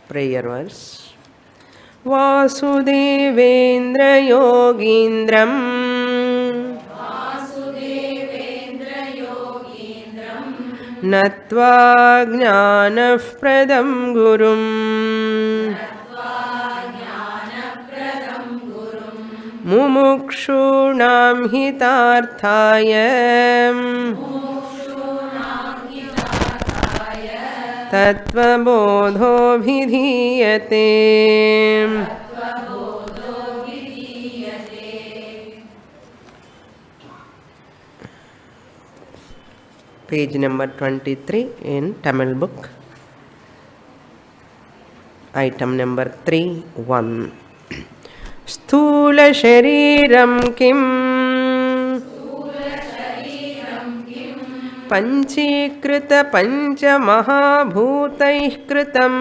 Prayer verse. Vasudevendra Yogindram Natva Jnanapradam Gurum Mumukshunam Hitarthaya Tattvabodho Bhidhiyate. Page number 23 in Tamil book. Item number 3.1. Sthula Shariram Kim Panchikrita Pancha Mahabhutaih Kritam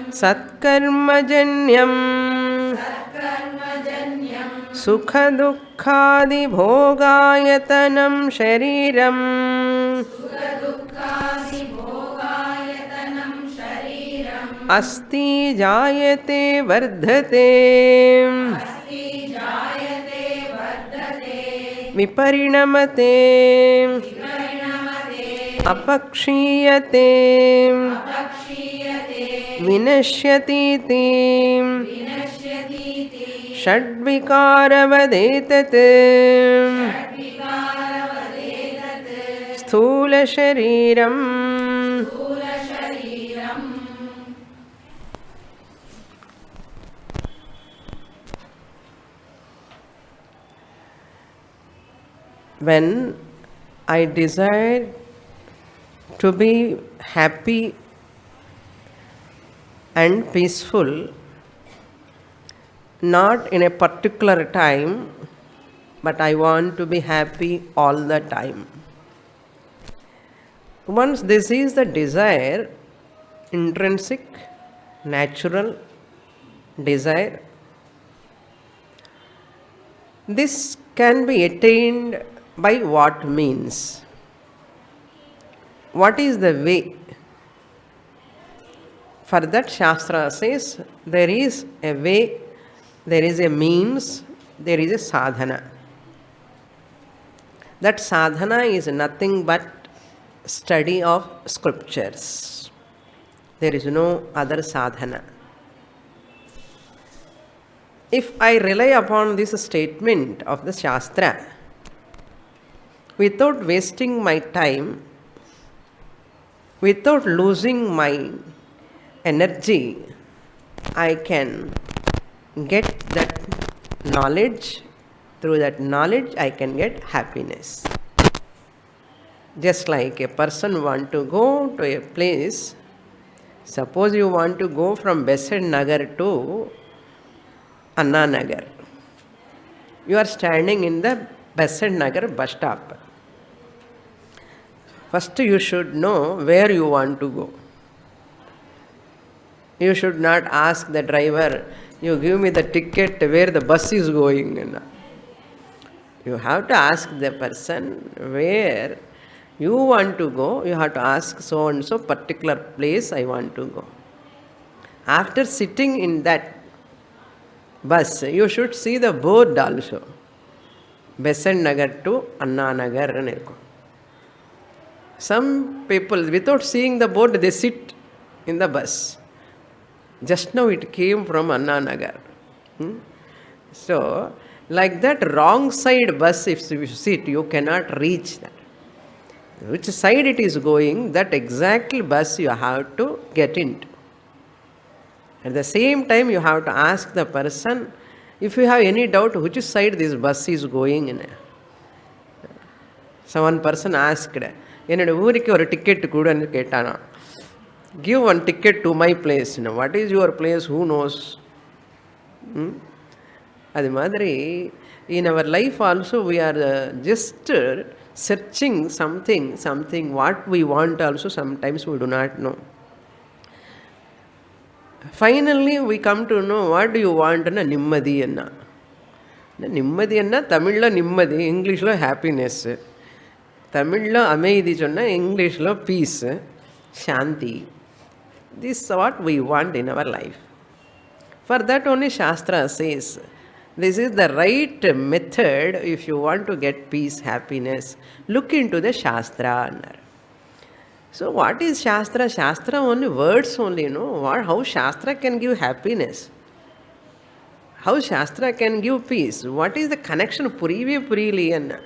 Satkarmajanyam Sukha Dukkhadi Bhogayatanam Shariram Asti Jayate Vardhate Viparinamate Apakshiyate Vinashyatiti Shadvikaravedetate Sthula Shariram. When I desire to be happy and peaceful, not in a particular time, but I want to be happy all the time. Once this is the desire, intrinsic, natural desire, this can be attained by what means? What is the way? For that Shastra says there is a way, there is a means, there is a sadhana. That sadhana is nothing but study of scriptures. There is no other sadhana. If I rely upon this statement of the Shastra, without wasting my time, without losing my energy, I can get that knowledge. Through that knowledge, I can get happiness. Just like a person want to go to a place, suppose you want to go from Besant Nagar to Anna Nagar. You are standing in the Besant Nagar bus stop. First you should know where you want to go. You should not ask the driver, you give me the ticket where the bus is going. You have to ask the person where you want to go. You have to ask so and so particular place I want to go. After sitting in that bus, you should see the board also. Besant Nagar to Anna Nagar. Some people, without seeing the board, they sit in the bus. Just now it came from Anna Nagar. So, like that wrong side bus, if you sit, you cannot reach that. Which side it is going, that exact bus you have to get into. At the same time, you have to ask the person, if you have any doubt, which side this bus is going in. So one person asked, என்னோட ஊருக்கு ஒரு ticket கூடன்னு கேட்டானா. Give one ticket to my place. What is your place? Who knows? அது மாதிரி in our life also we are just searching something what we want also sometimes we do not know. Finally we come to know what do you want na nimmadi enna. Nimmadi enna Tamil la nimmadi, English la happiness. தமிழ்ல அமைதி சொன்னா இங்கிலீஷ்ல peace, சாந்தி. This is what we want in our life. For that only Shastra says, this is the right method if you want to get peace, happiness. Look into the Shastra. So what is Shastra? Shastra only words only, you know. How Shastra can give happiness? How Shastra can give peace? What is the connection? புரியவே புரியலையேன்னு.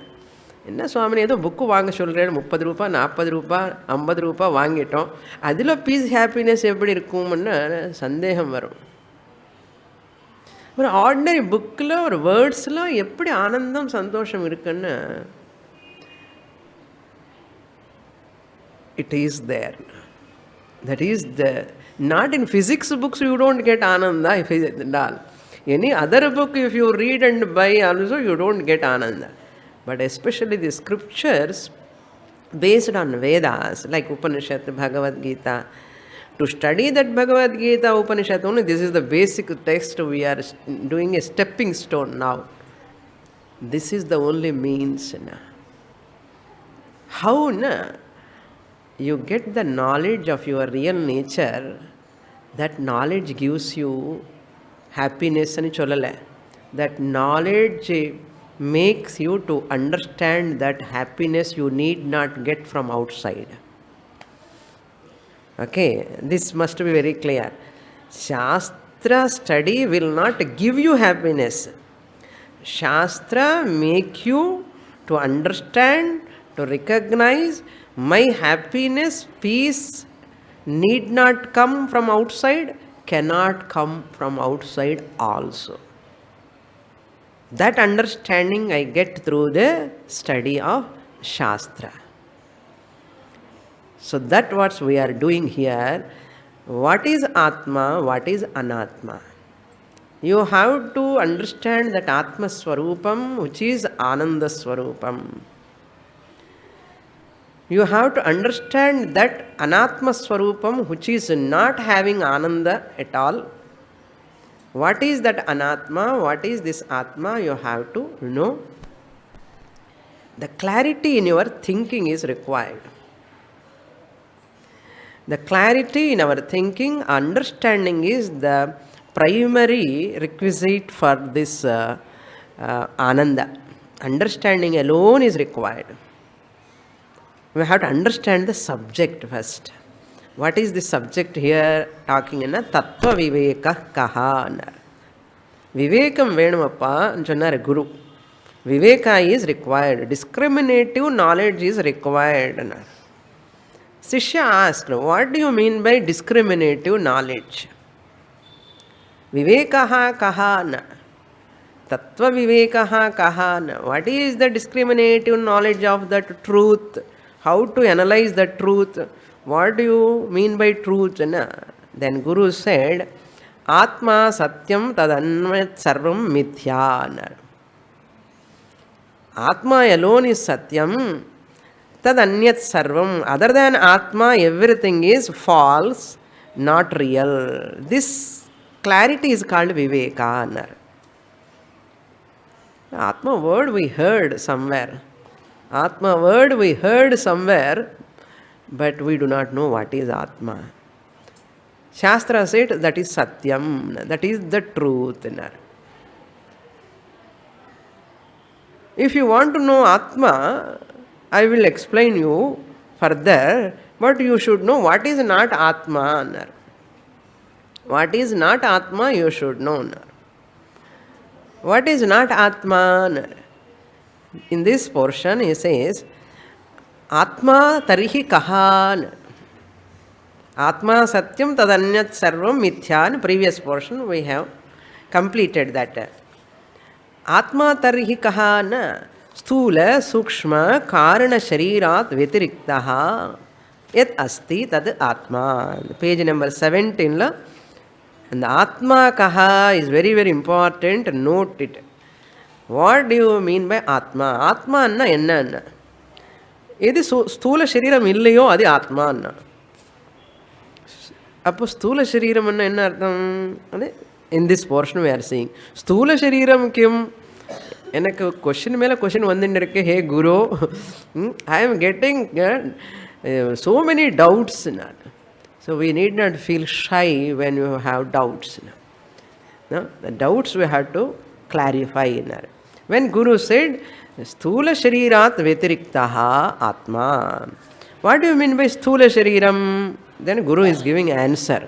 என்ன சுவாமி ஏதோ book வாங்க சொல்கிறேன், 30 ரூபா 40 ரூபா 50 ரூபா வாங்கிட்டோம், அதில் பீஸ் ஹாப்பினஸ் எப்படி இருக்கும்னு சந்தேகம் வரும். ஒரு ஆர்டினரி புக்கில் ஒரு வேர்ட்ஸில் எப்படி ஆனந்தம் சந்தோஷம் இருக்குன்னு it is there. That is the not in physics books you don't get ananda if it all. Any other book if you read and buy also you don't get ananda. But especially the scriptures based on Vedas like Upanishad, Bhagavad Gita. To study that Bhagavad Gita, Upanishad only, this is the basic text we are doing a stepping stone now. This is the only means. How you get the knowledge of your real nature, that knowledge gives you happiness ani sollala. That knowledge makes you to understand that happiness you need not get from outside. Okay, this must be very clear. Shastra study will not give you happiness. Shastra make you to understand, to recognize my happiness, peace need not come from outside, cannot come from outside also. That understanding I get through the study of Shastra. So that what we are doing here. What is Atma? What is Anatma? You have to understand that Atma Swarupam, which is Ananda Swarupam. You have to understand that Anatma Swarupam, which is not having Ananda at all. What is that Anatma? What is this Atma? You have to know. The clarity in your thinking is required. The clarity in our thinking, understanding is the primary requisite for this Ananda. Understanding alone is required. We have to understand the subject first. What is the subject here talking in? Tattva Viveka Kaha. Vivekam Venumappa சொன்னார் குரு. Viveka is required. Discriminative knowledge is required. Sishya asked, what do you mean by discriminative knowledge? Vivekaha kahana. Tattva vivekaha kahana. What is the discriminative knowledge of that truth? How to analyze the truth? What do you mean by truth? Then Guru said, Atma satyam tadanvat sarvam mithya. Atma alone is satyam. Tadanyat sarvam. Other than Atma, everything is false, not real. This clarity is called Viveka. Atma word we heard somewhere. Atma word we heard somewhere, but we do not know what is Atma. Shastra said that is Satyam, that is the truth. If you want to know Atma, I will explain you further, but you should know what is not Atma. What is not Atma, you should know. What is not Atma? In this portion, he says, Atma tarihi kahan. Atma satyam tadanyat sarvam mithyan. Previous portion, we have completed that. Atma tarihi kahan. Sthula, sukshma, karana sharirat vitiriktaha. Yat asti tad Atma. Page number 17. And the Atma kaha is very, very important. Note it. What do you mean by Atma? Atma anna enna anna? Edi sthula shariram illayo adi Atma anna. Appo sthula shariram anna enna artham? In this portion we are seeing. Sthula shariram kim? எனக்கு question மேலே question வந்துட்டு இருக்கு. Hey Guru, I am getting so many doubts. So we need not feel shy when you have doubts. No? The doubts we have to clarify. When Guru said, Sthula Sharirat Vetiriktaha Atma. What do you mean by Sthula Shariram? Then Guru is giving answer.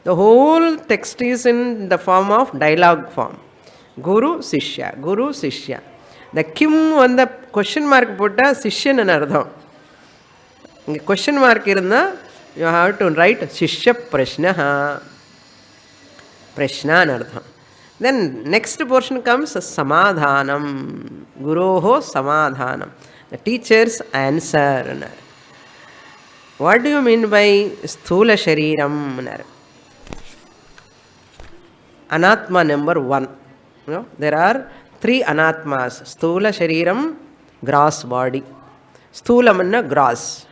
The whole text is in the form of dialogue form. Guru Sishya, Guru Sishya. The Kim on the question mark putta Sishyan and Ardham. Question mark irna, you have to write Shishya Prashnaha. Prashna and Ardham. Then next portion comes Samadhanam. Guroho Samadhanam. The teacher's answer. What do you mean by Sthula Shariram? Anatma number 1. There are 3 anatmas. Sthula Shariram, gross body. Sthulam anna gross.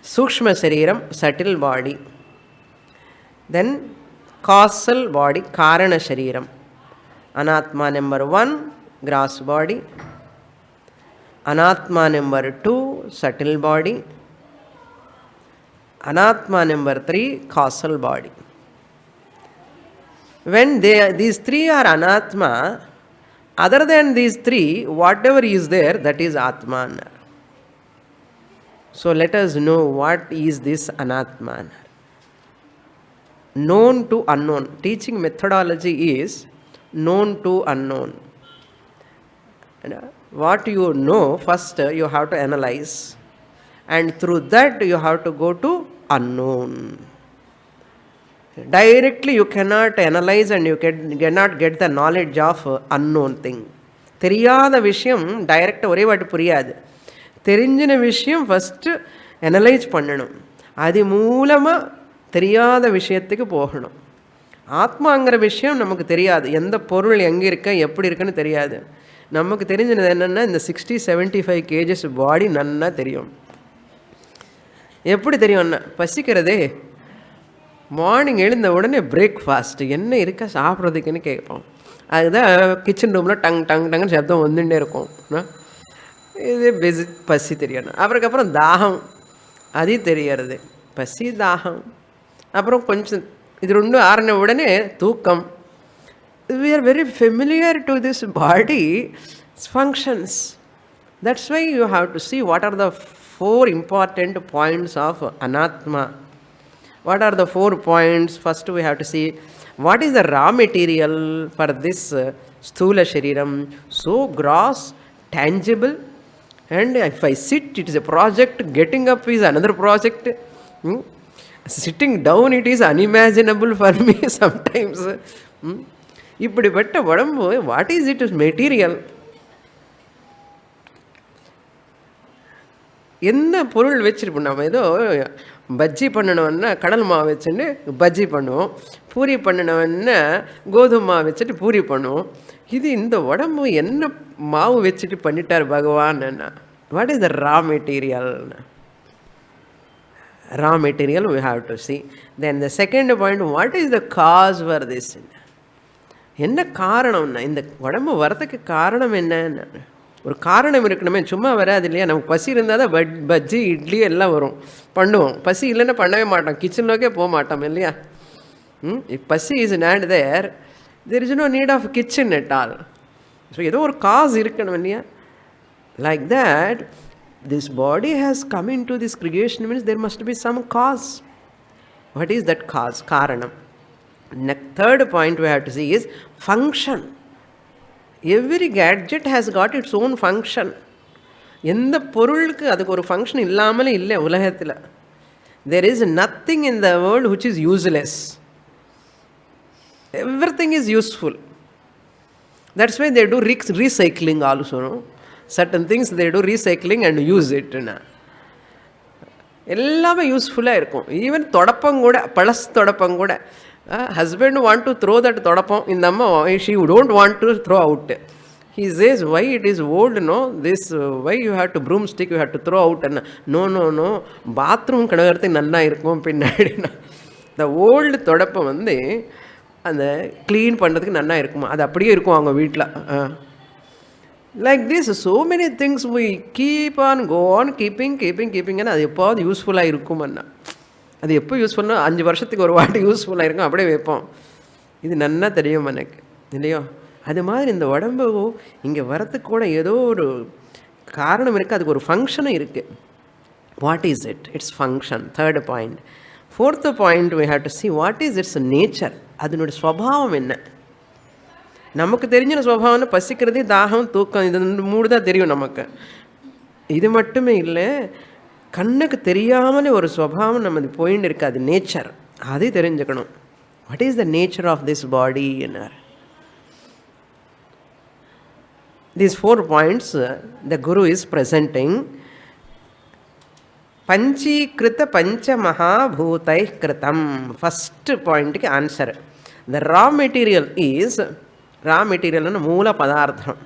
Sukshma Shariram, subtle body. Then causal body, Karana Shariram. Anatma number 1, gross body. Anatma number 2, subtle body. Anatma number 3, causal body. When these 3 are anatma, other than these 3, whatever is there, that is atman. So let us know what is this anatma. Known to unknown. Teaching methodology is known to unknown. What you know, first you have to analyze, and through that you have to go to unknown. Directly you cannot analyze and you cannot get the knowledge of unknown thing. தெரியாத விஷயம் டைரக்டாக ஒரே வாட்டி புரியாது. தெரிஞ்சின விஷயம் first analyse பண்ணணும். அது மூலமாக தெரியாத விஷயத்துக்கு போகணும். ஆத்மாங்கிற விஷயம் நமக்கு தெரியாது. எந்த பொருள் எங்கே இருக்க எப்படி இருக்குன்னு தெரியாது. நமக்கு தெரிஞ்சது என்னென்னா இந்த 60-75 kgs பாடி நன்னா தெரியும். எப்படி தெரியும்னா, பசிக்கிறதே மார்னிங் எழுந்த உடனே பிரேக்ஃபாஸ்ட்டு என்ன இருக்க சாப்பிட்றதுக்குன்னு கேட்போம். அதுதான் கிச்சன் ரூமில் டங் டங் டங்குன்னு சப்தம் வந்துட்டே இருக்கும். இது பசி தெரியணும். அப்புறம் தாகம், அது தெரியறது. பசி தாகம், அப்புறம் கொஞ்சம் இது ரெண்டும் ஆறின உடனே தூக்கம். We are very familiar to this body's functions. That's why you have to see what are the 4 important points of anatma. What are the 4 points? First we have to see what is the raw material for this sthula shariram. So gross, tangible, and if I sit, it is a project. Getting up is another project. Sitting down, it is unimaginable for me sometimes. இப்படிப்பட்ட உடம்பு, what is it is material? என்ன பொருள் வச்சுருப்போம்? நம்ம ஏதோ பஜ்ஜி பண்ணணுன்னா கடல் மாவு வச்சுட்டு பஜ்ஜி பண்ணுவோம், பூரி பண்ணணுன்னா கோதுமை மாவு வச்சுட்டு பூரி பண்ணுவோம். இது இந்த உடம்பு என்ன மாவு வச்சுட்டு பண்ணிட்டார் பகவான்? What is the raw material? Raw material we have to see. Then the second point, what is the cause for this? என்ன காரணம்னா, இந்த உடம்பு வரதுக்கு காரணம் என்ன? ஒரு காரணம் இருக்கணுமே, சும்மா வராது இல்லையா? நமக்கு பசி இருந்தால் தான் பஜ்ஜி இட்லி எல்லாம் வரும், பண்ணுவோம். பசி இல்லைன்னா பண்ணவே மாட்டோம், கிச்சனுக்கே போக மாட்டோம் இல்லையா? If பசி is not there, there is no need of kitchen at all. So ஏதோ ஒரு காஸ் இருக்கணும் இல்லையா? Like that, this body has come into this creation means there must be some cause. What is that cause? Karanam. Third point we have to see is function. Every gadget has got its own function. எந்த பொருளுக்கு அதுக்கு ஒரு function இல்லாமலே இல்லை உலகத்தில். There is nothing in the world which is useless. Everything is useful. That's why they do recycling also, no? Certain things they do recycling and use it. எல்லாமே யூஸ்ஃபுல்லாக இருக்கும். ஈவன் தொடப்பம் கூட, பழசு தொடப்பம் கூட, husband want to throw that தொடப்பம், இந்த அம்மா she don't want to throw out. He says, why it is old, no? This, why you have to broomstick, you have to throw out. No, bathroom கழுவுறதுக்கு நல்லா இருக்கும் பின்னாடி. The old தொடப்பம் வந்து அந்த clean பண்ணுறதுக்கு நல்லா இருக்குமா, அது அப்படியே இருக்கும் அவங்க வீட்டில். Like this so many things we keep on go on கீப்பிங்னா அது எப்போது யூஸ்ஃபுல்லாக இருக்குமன்னா. அது எப்போ யூஸ்ஃபுல்னா 5 வருஷத்துக்கு ஒரு வாட்டி யூஸ்ஃபுல்லாக இருக்கும், அப்படியே வைப்போம். இது நன்னா தெரியும் எனக்கு, இல்லையோ? அது மாதிரி இந்த உடம்பு இங்கே வரத்துக்கு கூட ஏதோ ஒரு காரணம் இருக்குது, அதுக்கு ஒரு ஃபங்க்ஷனும் இருக்குது. What is it? It's function. 3rd point. 4th point, we have to see what is its nature. அதனுடைய ஸ்வபாவம் என்ன? நமக்கு தெரிஞ்ச ஸ்வபாவம்னு பசிக்கிறது, தாகம், தூக்கம், இது 3 தான் தெரியும் நமக்கு. இது மட்டுமே இல்லை, கண்ணுக்கு தெரியாமலே ஒரு ஸ்வபாவம் நம்ம போயின்னு இருக்குது, அது நேச்சர். அது தெரிஞ்சுக்கணும். What is the nature of this body என்னார். These 4 points the Guru is presenting. பஞ்சீகிருத பஞ்ச மகாபூதை கிருதம். ஃபஸ்ட்டு பாயிண்ட்டுக்கு answer. The raw material is, raw மெட்டீரியல்னு மூல பதார்த்தம்.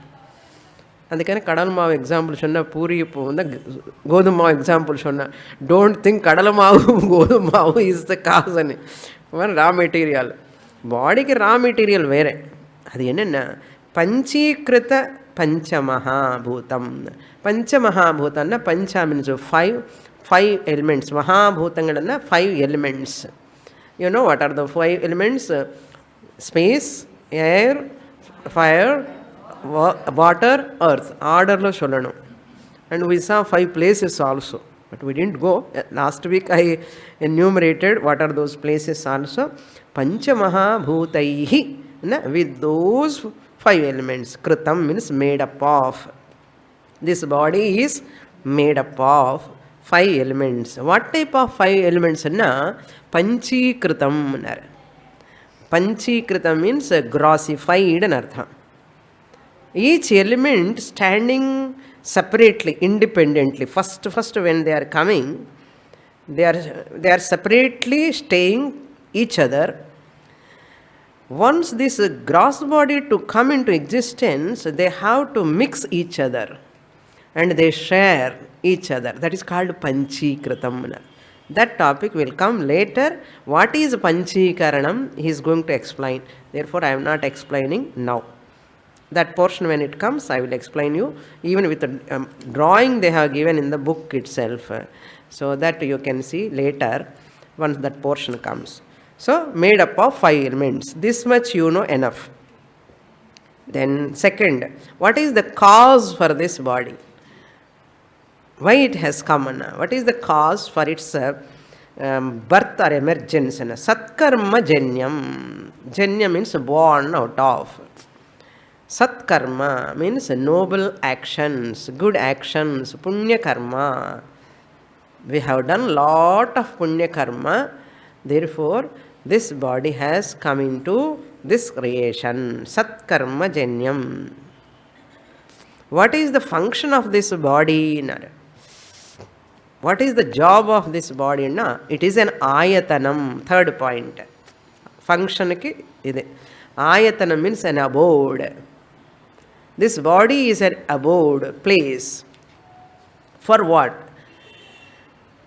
அதுக்கான கடல் மாவு எக்ஸாம்பிள் சொன்னால், பூரி இப்போ வந்து கோதுமை மாவு எக்ஸாம்பிள் சொன்னேன். டோன்ட் திங்க் கடலை மாவும் கோதுமை மாவு இஸ் த காசன்னு. ரா மெட்டீரியல், பாடிக்கு ரா மெட்டீரியல் வேறு. அது என்னென்னா பஞ்சீகிருத பஞ்சமகாபூதம். பஞ்சமகாபூதம்னா பஞ்சா மீன்ஸ் ஃபைவ் எலிமெண்ட்ஸ். மகாபூதங்கள்னா 5 elements. You know what are the 5 elements? Space, air, fire, water, earth. ஆர்டரில் சொல்லணும். And we saw 5 places also, but we didn't go. Last week I enumerated what are those places also. Panchamahabhutaihi, with those 5 elements. Kritam means made up of. This body is made up of 5 elements. What type of 5 elements? Panchikritam. Panchikritam means grossified in artha. Each element standing separately, independently. First when they are coming, they are separately staying each other. Once this gross body to come into existence, they have to mix each other and they share each other. That is called Panchikritam. That topic will come later. What is Panchikaranam? He is going to explain. Therefore, I am not explaining now. That portion, when it comes, I will explain you, even with the drawing they have given in the book itself, so that you can see later once that portion comes. So, made up of 5 elements. This much you know enough. Then second, what is the cause for this body? Why it has come? What is the cause for its birth or emergence? Satkarma janyam. Janya means born out of. Satkarma means noble actions, good actions, punya karma. We have done lot of punya karma. Therefore, this body has come into this creation. Satkarma janyam. What is the function of this body? What is the job of this body? It is an ayatanam. 3rd point. Function ki ide. Ayatanam means an abode. This body is an abode, place. For what?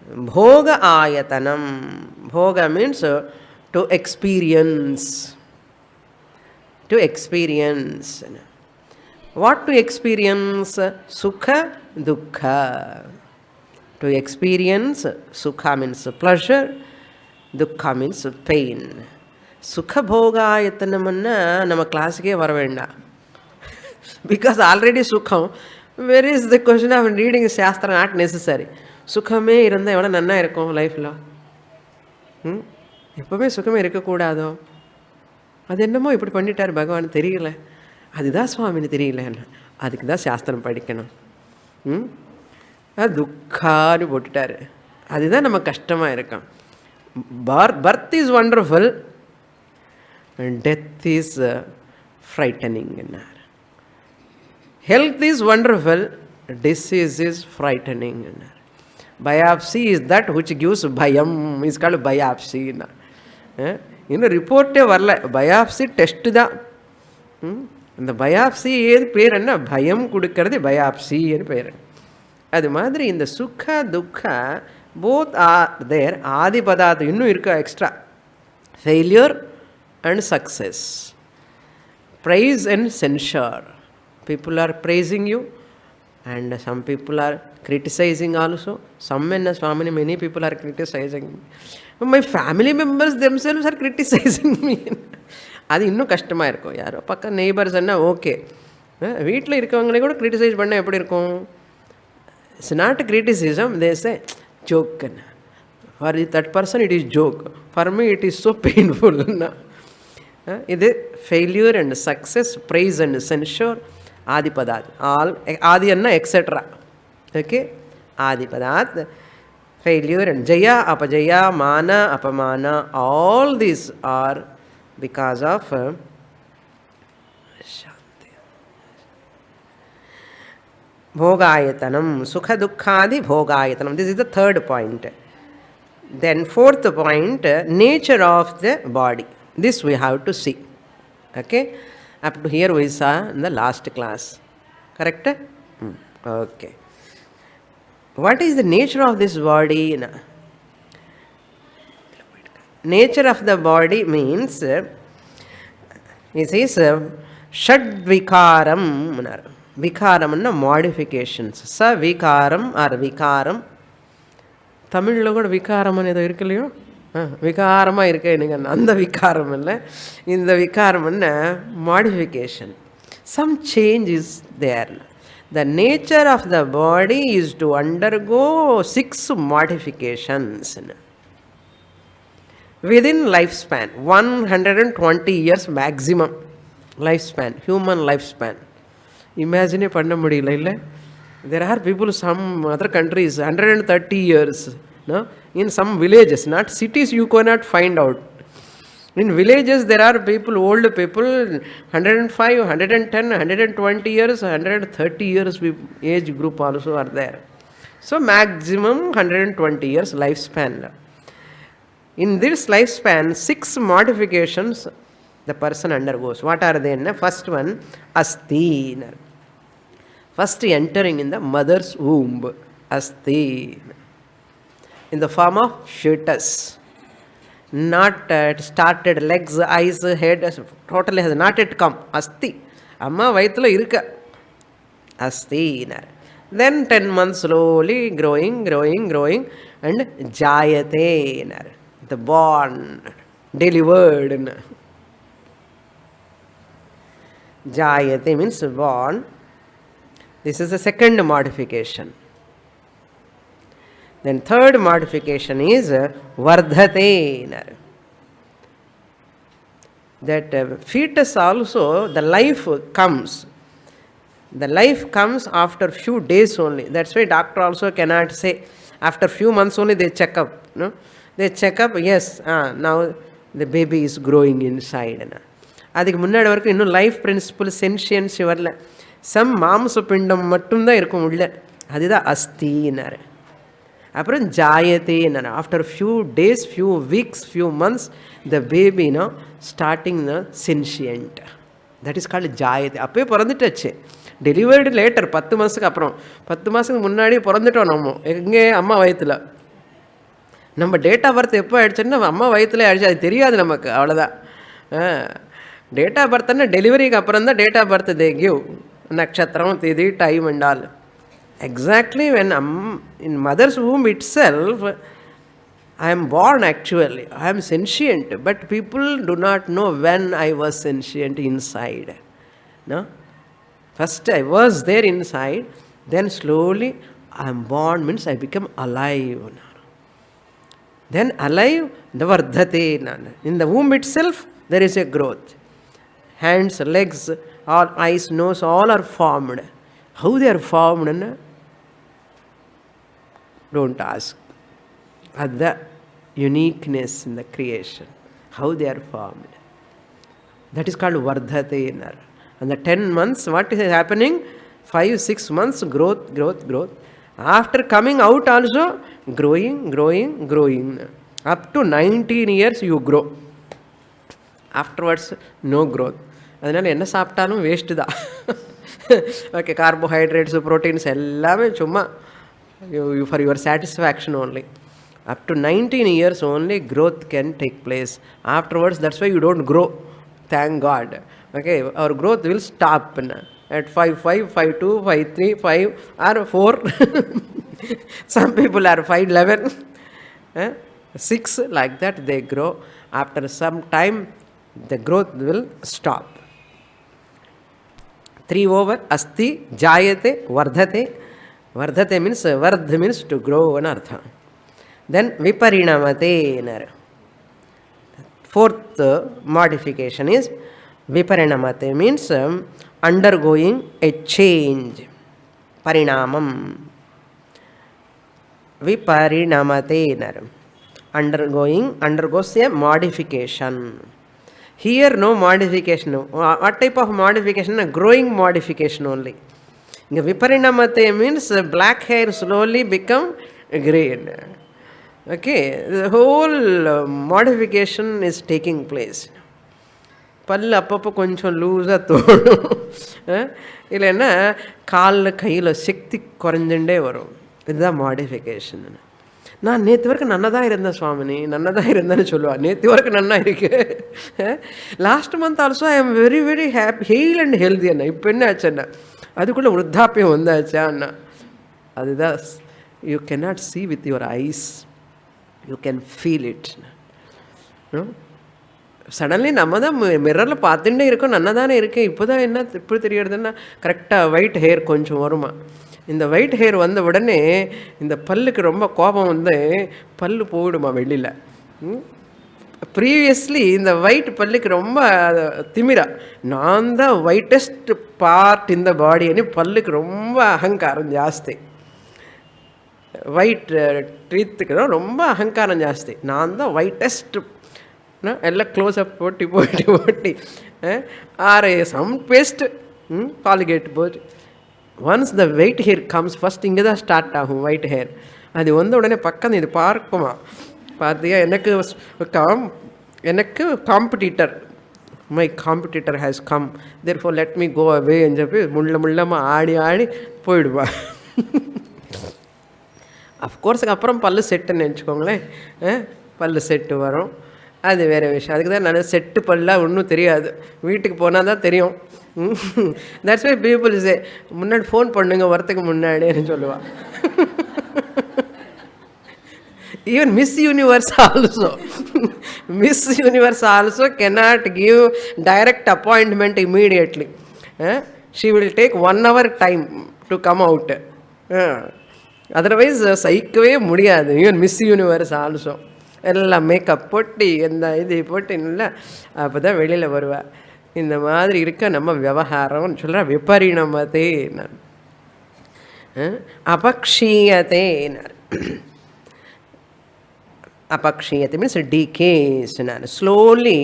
Bhoga ayatanam. Bhoga means to experience. To experience. What to experience? Sukha, dukkha. To experience, sukha means pleasure, dukkha means pain. Sukha bhoga ayatanamanna nama classike varavenda. Because already sukham, where is the question of reading Shastra? Not necessary. Sukhame irundha evana nanna irukum life la. எப்பவுமே சுகமே இருக்கக்கூடாதோ? அது என்னமோ இப்படி பண்ணிட்டார் பகவான் தெரியல, அதுதான் சுவாமின்னு தெரியல. அதுக்கு தான் சாஸ்திரம் படிக்கணும். துக்கான்னு போட்டுட்டாரு. அதுதான் நம்ம கஷ்டமாக இருக்கும். Birth is wonderful, death is frightening. Health is wonderful, disease is frightening. Biopsy is that which gives பயம், இஸ் கால்டு பயாப்சி. இன்னும் ரிப்போர்ட்டே வரல, பயாப்சி டெஸ்ட்டு தான். இந்த பயாப்சி ஏது பேர் என்ன? பயம் கொடுக்கறது பயாப்சின்னு பேர். அது மாதிரி இந்த சுக்க துக்க போத் ஆர் தேர். ஆதி பதார்த்தம் இன்னும் இருக்கா extra. Failure and success. Praise and censure. People are praising you, and some people are criticizing also. Some and Swamini, many people are criticizing. My family members themselves are criticizing me. அது இன்னும் கஷ்டமாக இருக்கும். யாரோ பக்கம் neighbours என்ன okay, வீட்டில் இருக்கவங்களே கூட criticise பண்ணால் எப்படி இருக்கும்? It's not criticism, they say ஜோக்குன்னு. For that person it is joke, for me it is so பெயின்ஃபுல்னா. இது failure and success, praise and censure, ஆதிபதாத். ஆல் ஆதி என்ன எக்ஸெட்ரா. ஓகே, ஆதிபதாத், failure and jaya, apajaya, mana, apamana, all these are because of shanti. Bhogayatanam, sukha dukkhadi bhogayatanam. This is the third point. Then fourth point, nature of the body. This we have to see. Okay, up to here we saw in the last class. Correct? Okay. What is the nature of this body? Nature of the body means, it is Shadvikaram. Vikaram is modifications. Sa Vikaram or Vikaram. Tamil கூட விகாரம் ஏதோ இருக்கு இல்லையோ, விகாரமாக இருக்க எனக்கு அந்த விகாரம் இல்லை, இந்த விகாரம் என்ன modification. Some change is there. The nature of the body is to undergo 6 modifications within lifespan. 120 years maximum lifespan, human lifespan. Imagine பண்ண முடியல இல்லை? There are people, some other countries, 130 years. No? In some villages, not cities, you cannot find out. In villages, there are people, old people, 105, 110, 120 years, 130 years age group also are there. So maximum 120 years lifespan. In this lifespan, 6 modifications the person undergoes. What are they? First one, asti. First entering in the mother's womb, asti, in the form of fetus. Not started legs, eyes, head, totally has not yet come. Asti. Amma vaythula irukka. Asti. Then 10 months slowly growing and jayate. The born, delivered. Jayate means born. This is the second modification. Then third modification is vardhate. That fetus also, the life comes. The life comes after few days only. That's why doctor also cannot say after few months only they check up. No? They check up, yes, now the baby is growing inside. அதுக்கு முன்னாடி வரைக்கும் இன்னும் life principal சென்ஷியன்ஸ் வரல. Some மாம்ச பிண்டம் மட்டும்தான் இருக்கும் உள்ள. அதுதான் அஸ்தின்னாரு. அப்புறம் ஜாயத்தே என்ன, after few days, few weeks, few months the baby starting sentient. That is called ஜாயத்தே. அப்போயே பிறந்துட்டாச்சு. டெலிவர்டு லேட்டர், 10 மாதத்துக்கு அப்புறம். 10 மாதத்துக்கு முன்னாடி பிறந்துட்டோம் நம்ம. எங்கே? அம்மா வயிற்றுல. நம்ம டேட் ஆஃப் பர்த் எப்போ ஆகிடுச்சுன்னா அம்மா வயிற்றுல ஆகிடுச்சு, அது தெரியாது நமக்கு, அவ்வளோதான். டேட் ஆஃப் பர்த்னா டெலிவரிக்கு அப்புறம் தான் date of birth they give, நட்சத்திரம், திதி, time and all. Exactly when in mother's womb itself, I am born actually. I am sentient, but people do not know when I was sentient inside. No? First I was there inside, then slowly I am born means I become alive. Then alive, the vardhate. In the womb itself, there is a growth. Hands, legs, all eyes, nose, all are formed. How they are formed? Don't ask. At the uniqueness in the creation, how they are formed. That is called vardhate. And the 10 months, what is happening? 5-6 months, growth. After coming out also, growing. Up to 19 years you grow. Afterwards, no growth. அதனால் என்ன சாப்பிட்டாலும் waste தான். Okay, carbohydrates, proteins எல்லாமே சும்மா for your satisfaction only. Up to 19 years only growth can take place. Afterwards, that's why you don't grow. Thank God. Okay, our growth will stop at 5'5", 5'2", 5'3", 5 or 4. Some people are 5'11", 6, like that they grow. After some time, the growth will stop. 3 over, asti, jayate, vardhate. Vardhate means, vardh means to grow and artha. Then viparinamate. Fourth modification is viparinamate, means undergoing a change. Parinamam. Viparinamate. Undergoes a modification. Here no modification. What type of modification? A growing modification only. Viparinamate means black hair slowly become green. Okay, the whole modification is taking place. பல்லு அப்பப்போ கொஞ்சம் லூஸாக தோணும், இல்லைன்னா காலில் கையில் சக்தி குறைஞ்சுட்டே வரும். இதுதான் மாடிஃபிகேஷன். நான் நேற்று வரைக்கும் நன்னா தான் இருந்தேன் சுவாமினி, நன்னா தான் இருந்தேன்னு சொல்லுவாள். நேற்று வரைக்கும் நன்னா இருக்கு. Last month also I am very very happy, hail and healthy அண்ணா. இப்போ என்ன ஆச்சுண்ணா, அதுக்குள்ளே விருத்தாப்பியம் வந்தாச்சா அண்ணா. அதுதான் you cannot see with your eyes, you can feel it. Suddenly நம்ம தான் மிரரில் பார்த்துட்டே இருக்கோம், நன்னா தானே இருக்கேன், இப்போ தான் என்ன இப்போ தெரியறதுன்னா கரெக்டாக ஒயிட் ஹேர் கொஞ்சம் வருமா. இந்த ஒயிட் ஹேர் வந்த உடனே இந்த பல்லுக்கு ரொம்ப கோபம் வந்து பல்லு போயிடுமா வெளியில். ப்ரீவியஸ்லி இந்த ஒயிட் பல்லுக்கு ரொம்ப திமிரா, நான் தான் ஒயிட்டஸ்ட் பார்ட் இந்த பாடின்னு பல்லுக்கு ரொம்ப அகங்காரம் ஜாஸ்தி. ஒயிட் ட்ரீத்துக்கு தான் ரொம்ப அகங்காரம் ஜாஸ்தி. நான் தான் ஒயிட்டஸ்ட், எல்லாம் க்ளோஸ்அப் போட்டி போட்டி போட்டி ஆறு சம் பேஸ்ட்டு கால்கேட் போச்சு. Once the white hair comes, first இங்கே தான் ஸ்டார்ட் ஆகும் ஒயிட் ஹேர். அது வந்த உடனே பக்கம் இது பார்க்குமா, பார்த்தியா எனக்கு competitor, my competitor has come, therefore let me go அவேன்னு சொல்லி முள்ளமாக ஆடி ஆடி போயிடுவா. அஃப்கோர்ஸுக்கு அப்புறம் பல்லு செட்டுன்னு நினச்சிக்கோங்களேன், பல்லு செட்டு வரும், அது வேறு விஷயம். அதுக்கு தான் நான் செட்டு பல்லாக ஒன்றும் தெரியாது, வீட்டுக்கு போனால் தான் தெரியும். தட்ஸ் வை பீப்புள் சே முன்னாடி ஃபோன் பண்ணுங்க வரத்துக்கு முன்னாடின்னு சொல்லுவாள். Even miss universe also, miss universe also cannot give direct appointment immediately. She will take 1 hour time to come out. Otherwise சகிக்கவே முடியாது. ஈவன் மிஸ் யூனிவர்ஸ் ஆல்சோ எல்லாம் மேக்கப் போட்டி எந்த இது போட்டு இல்லை, அப்போ தான் வெளியில் வருவேன். இந்த மாதிரி இருக்க நம்ம விவகாரம்னு சொல்கிற விபரிணமத்தே. அபக்ஷீயத்தே, அபக்ஷீயத்தை means decays. Slowly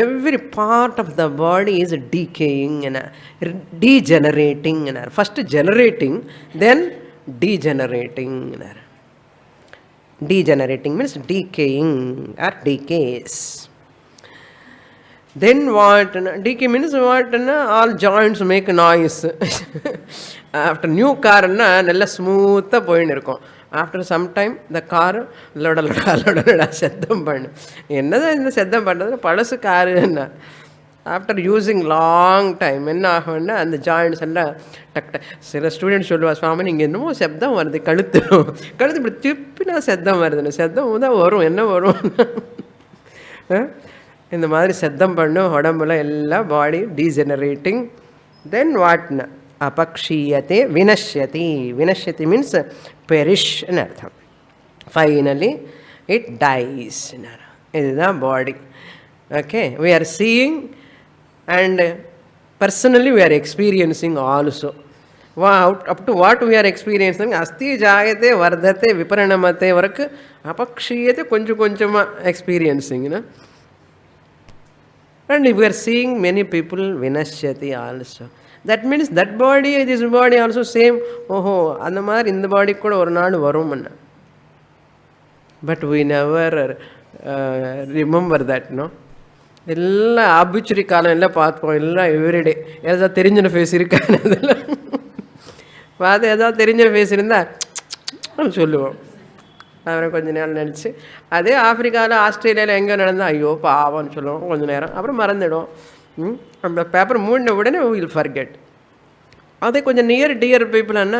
every part of the body is decaying and degenerating. First generating, then degenerating. Degenerating means decaying or decays. Then what? Decay means what? All joints make noise. After new car nalla smooth போயின்னு இருக்கும். After some time the car லொட சத்தம் பண்ணு. என்னதான் இந்த சத்தம் பண்ணுறது, பழசு காருன்னா. After using long time என்ன ஆகும்னா அந்த ஜாயின்ட்ஸ் எல்லாம் டக். சில ஸ்டூடெண்ட்ஸ் சொல்லுவா, சுவாமி நீங்கள் என்னமோ சப்தம் வருது கழுத்து இப்படி திருப்பினா சத்தம் வருதுன்னு. சத்தம் தான் வரும், என்ன வரும், இந்த மாதிரி சத்தம் பண்ணும் உடம்புல எல்லாம், பாடி டீஜெனரேட்டிங். தென் வாட்னா அபக்ஷீயத்தை வினஷ்யதி. வினஷ்யதி மீன்ஸ் பெரிஷ்னு அர்த்தம். Finally it dies. இதுதான் body. Okay, we are seeing and personally we are experiencing also. Up to what we are experiencing, asti jayate vardhate viparinamate varaku apakshiyate konjama experiencing, and we are seeing many people vinashyati also. That means that body, this body also same. Oho, அந்த மாதிரி இந்த பாடி கூட ஒரு நாள் வரும்னா. But we never remember that, no. எல்லாம் obituary காலம் எல்லாம் பார்ப்போம், எல்லாம் எவ்ரிடே. ஏதாவது தெரிஞ்சின ஃபேஸ் இருக்கான்னு அதெல்லாம் பார்த்து, ஏதாவது தெரிஞ்சின ஃபேஸ் இருந்தால் சொல்லுவோம். அவரை கொஞ்ச நேரம் நினச்சி, அதே ஆப்பிரிக்காவில் ஆஸ்திரேலியாவில் எங்கே நடந்தால் ஐயோ பாவம்னு சொல்லுவோம் கொஞ்சம் நேரம், அப்புறம் மறந்துடும். அந்த பேப்பர் மூடின உடனே வில் ஃபர்கெட். அதே கொஞ்சம் நியர் டியர் பீப்புள்னா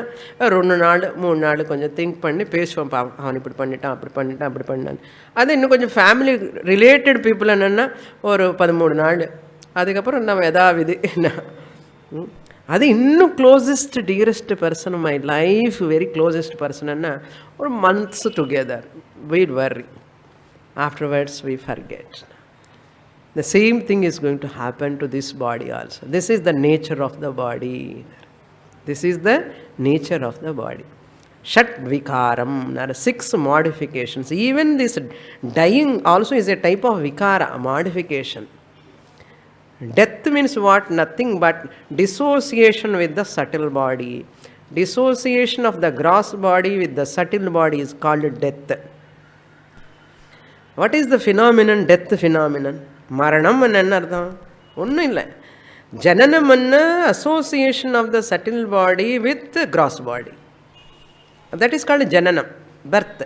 2 நாள் 3 நாள் கொஞ்சம் திங்க் பண்ணி பேசுவோம். பாவம் அவன் இப்படி பண்ணிட்டான், அப்படி பண்ணிட்டான், அப்படி பண்ணான். அது இன்னும் கொஞ்சம் ஃபேமிலி ரிலேட்டட் பீப்புள் என்னென்னா ஒரு 13 நாள். அதுக்கப்புறம் நம்ம எதாவிது என்ன அது இன்னும் closest dearest person my life very closest பர்சன்னா ஒரு months together we'd worry afterwards we forget. The same thing is going to happen to this body also. This is the nature of the body. This is the nature of the body. Shat vikaram. There are 6 modifications. Even this dying also is a type of vikara, modification. Death means what? Nothing but dissociation with the subtle body. Dissociation of the gross body with the subtle body is called death. What is the phenomenon? Death phenomenon. மரணம் என்ன அர்த்தம்? ஒன்றும் இல்லை. ஜனனம் என்ன? Association of the subtle body with gross body. That is called ஜனனம், birth.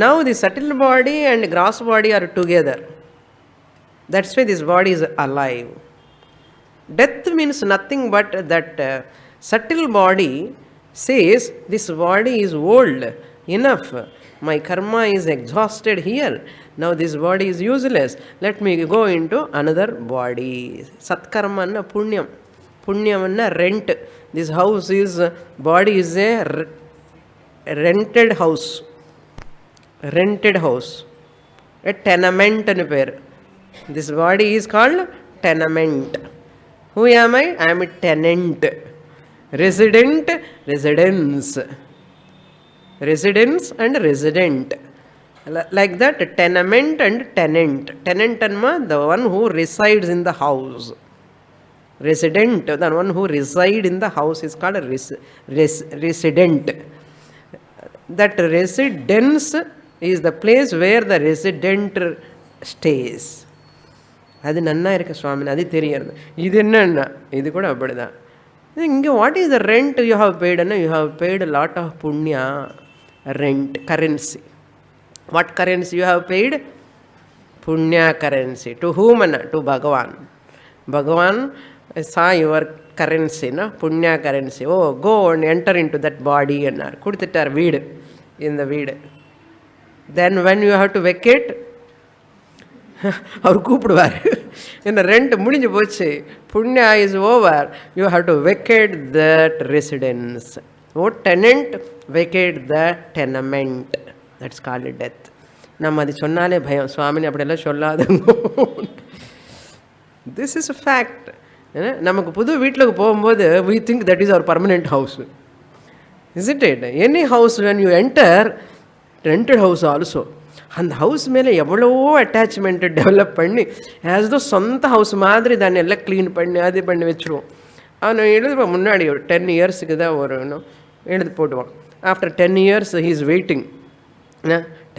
Now the subtle body and gross body are together. That's why this body is alive. Death means nothing but that subtle body says this body is old enough. My karma is exhausted here. Now this body is useless. Let me go into another body. Satkarma anna punyam. Punyam anna rent. This house is, body is a rented house. Rented house. A tenement anu per. This body is called tenement. Who am I? I am a tenant. Resident, residence. Residence and resident. Like that, tenement and tenant. Tenant anma the one who resides in the house. Resident, the one who resides in the house is called a resident. That residence is the place where the resident stays. அது நன்னா இருக்கு சுவாமி, அது தெரியாது. இது என்னன்னா இது கூட அப்படிதான். இங்கே what is the rent you have பெய்டுன்னா you have paid lot of புண்ணியா rent, currency. What currency you have paid? Punya currency. To whom? To Bhagavan. Bhagavan saw your currency, no? Punya currency. Oh, go and enter into that body. Kudutittar veed in the veed. Then when you have to vacate, அவர் கூப்பிடுவார். இந்த ரெண்ட் முடிஞ்சு போச்சு, புண்ணியா is over, you have to vacate that residence. Oh tenant vacate the tenement. That's called death. நம்ம அது சொன்னாலே பயம், சுவாமினி அப்படியெல்லாம் சொல்லாதுங்க. This is a fact. நமக்கு புது வீட்டுக்கு போகும்போது we think that is our permanent house. Isn't it? Any house when you enter, rented house also, அந்த ஹவுஸ் மேலே எவ்வளவோ அட்டாச்மெண்ட்டு டெவலப் பண்ணி ஆஸ் தோ சொந்த ஹவுஸ் மாதிரி தானே எல்லாம் க்ளீன் பண்ணி அது பண்ணி வச்சுருவோம். அவன் எழுதுவான் முன்னாடி ஒரு 10 இயர்ஸுக்கு தான் ஒரு எழுதி போட்டுவான். After 10 years he is waiting.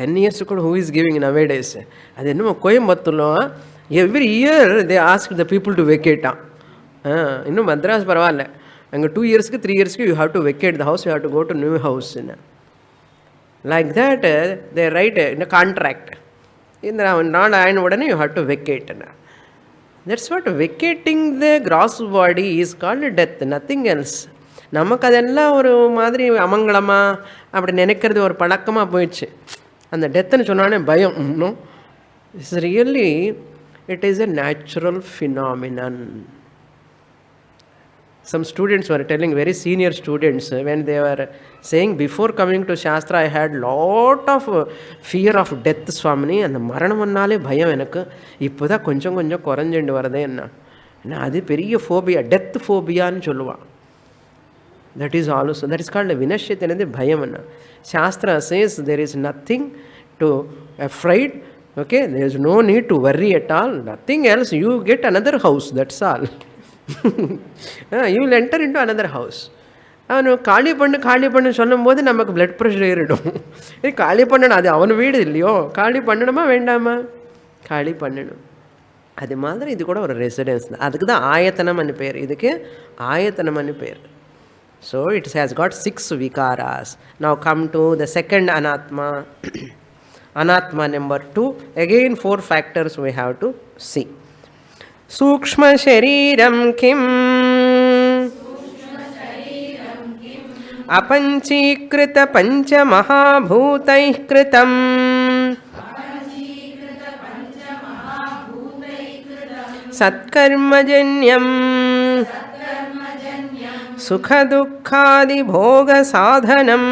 10 years கூட who is giving nowadays. அது என்னமோ கோயம்புத்தூர்லாம் every year they ask the people to வெக்கேட்டான். இன்னும் மദ്രാஸ் பரவாயில்ல, அங்கே 2 இயர்ஸ்க்கு 3 இயர்ஸ்க்கு you have to vacate the house, you have to go to new house. Like that, they write in a contract. In the non iron உடனே you have to vacate. That's what vacating the gross body is called death, nothing else. நமக்கு அதெல்லாம் ஒரு மாதிரி அமங்கலமா அப்படி நினைக்கிறது ஒரு பழக்கமாக போயிடுச்சு. அந்த டெத்துன்னு சொன்னானே பயம். இன்னும் it's really it is a natural phenomenon. Some students were telling, very senior students, when they were saying, before coming to Shastra, I had lot of fear of death, Swamini, and the மரணம்னாலே பயம் எனக்கு. இப்போ தான் கொஞ்சம் கொஞ்சம் குறைஞ்சிட்டு வரதே. என்ன அது பெரிய ஃபோபியா, டெத் ஃபோபியான்னு சொல்லுவான். That is also, that is called vinashyati, என்னது பயம். என்ன Shastra says there is nothing to afraid. Okay, there is no need to worry at all, nothing else. You get another house, that's all. You will enter into another house. அவனு காலி பண்ணு சொல்லும் போது நமக்கு blood pressure ஏறிடும். காலி பண்ணணும், அது அவன் வீடு இல்லையோ, காலி பண்ணணுமா வேண்டாமா? காலி பண்ணணும். அது மாதிரி இது கூட ஒரு ரெசிடென்ஸ் தான். அதுக்கு தான் ஆயத்தனம்னு பேர். இதுக்கு ஆயத்தனம்னு பேர். So it has got 6 vikaras. Now come to the second anatma. Anatma number 2. Again 4 factors we have to see. Sukshma shariram kim apanchīkrita pancha mahabhūtaih kritam satkarmajanyam sukha dukkhādi bhoga sadhanam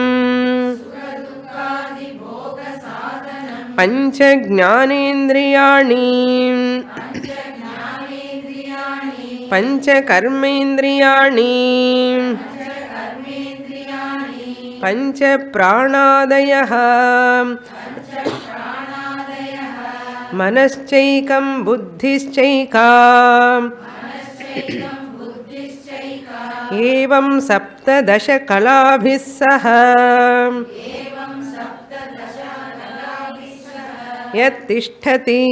pancha jnānendriyāni pancha karmendriyāni पंच प्राणादयः मनश्चैकं बुद्धिश्चैका एवं सप्तदश कलाभिः सह यत्तिष्ठति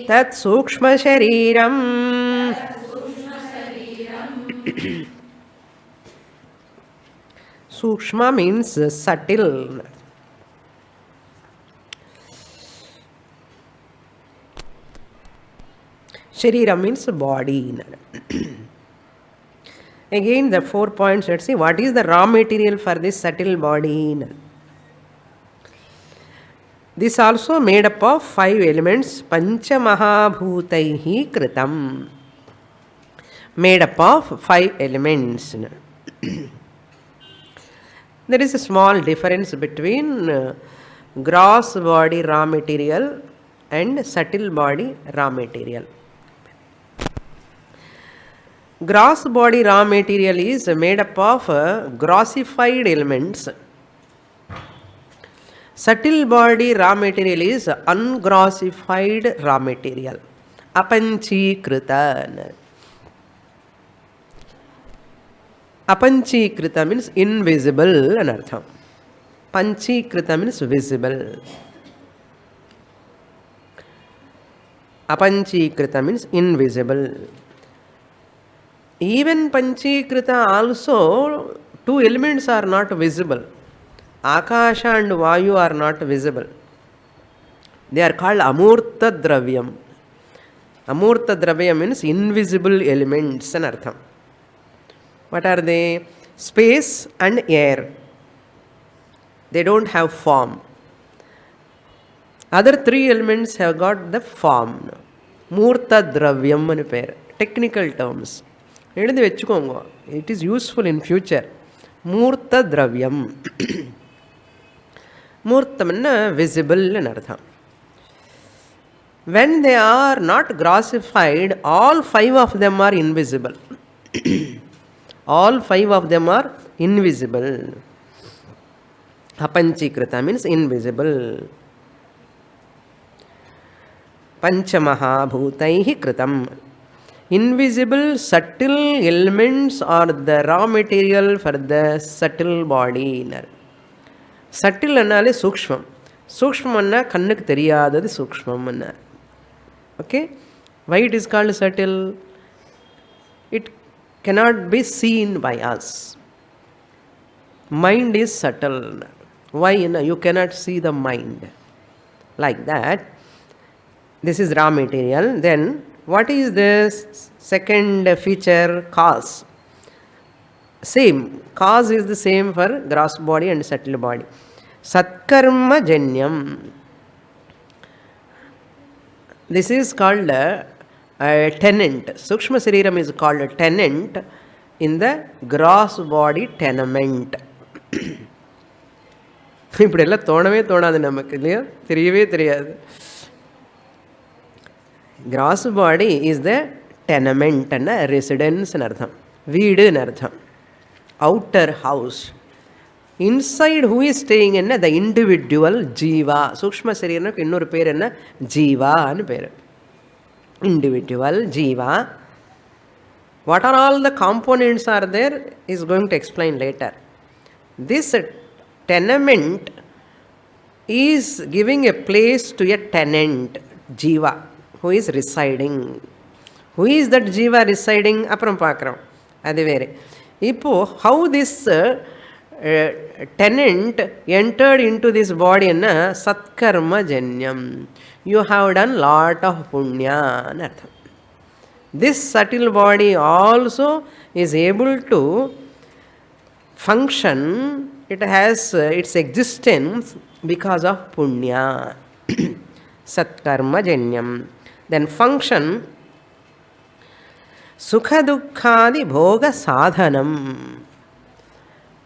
तत्सूक्ष्मशरीरम्. Sukshma means subtle. Sharira means body. Again the 4 points. Let's see what is the raw material for this subtle body. This also made up of 5 elements. Pancha mahabhutaihi kritam. Made up of 5 elements. There is a small difference between gross body raw material and subtle body raw material. Gross body raw material is made up of grossified elements. Subtle body raw material is ungrossified raw material. Apanchīkrita. Apanchīkrita means invisible anartham. Panchīkrita means visible. Apanchīkrita means invisible. Even Panchīkrita also 2 elements are not visible. Akasha and Vayu are not visible. They are called Amurta Dravyam. Amurta Dravyam means invisible elements anartham. What are they? Space and air. They don't have form. Other 3 elements have got the form. Murta Dravyam anu per. Technical terms. It is useful in future. Murta Dravyam. Murta means visible in artham. When they are not grossified, all 5 of them are invisible. All 5 of them are invisible. Apanchīkrita means invisible. Panchamahabhutaihi kritam. Invisible subtle elements are the raw material for the subtle body. Subtle annale sukshmam. Sukshmam anna kannukku theriyadadu sukshmam anna. Okay? Why it is called subtle? It cannot be seen by us. Mind is subtle. Why? You cannot see the mind. Like that. This is raw material. Then what is this second feature? Cause. Same. Cause is the same for gross body and subtle body. Satkarma janyam. This is called a tenant. Sukshma Sariram is called a tenant in the gross body tenement. இப்படியெல்லாம் தோணவே தோணாது நமக்கு இல்லையா, தெரியவே தெரியாது. Gross body is the tenement and residence in artham. Veedu in artham. Outer house. Inside who is staying in the individual jiva. Sukshma Sariranukku innoru per enna jiva anu per. Individual jiva. What are all the components are there is going to explain later. This tenement is giving a place to a tenant, jiva, who is residing. Who is that jiva residing? Apram paakram. Adu vere. இப்போ how this tenant entered into this body என்ன சத்கர்ம ஜன்யம். You have done lot of punya ன்னு அர்த்தம். This subtle body also is able to function. It has its existence because of punya. Satkarma janyam. Then function sukha dukkhadi bhoga sadhanam.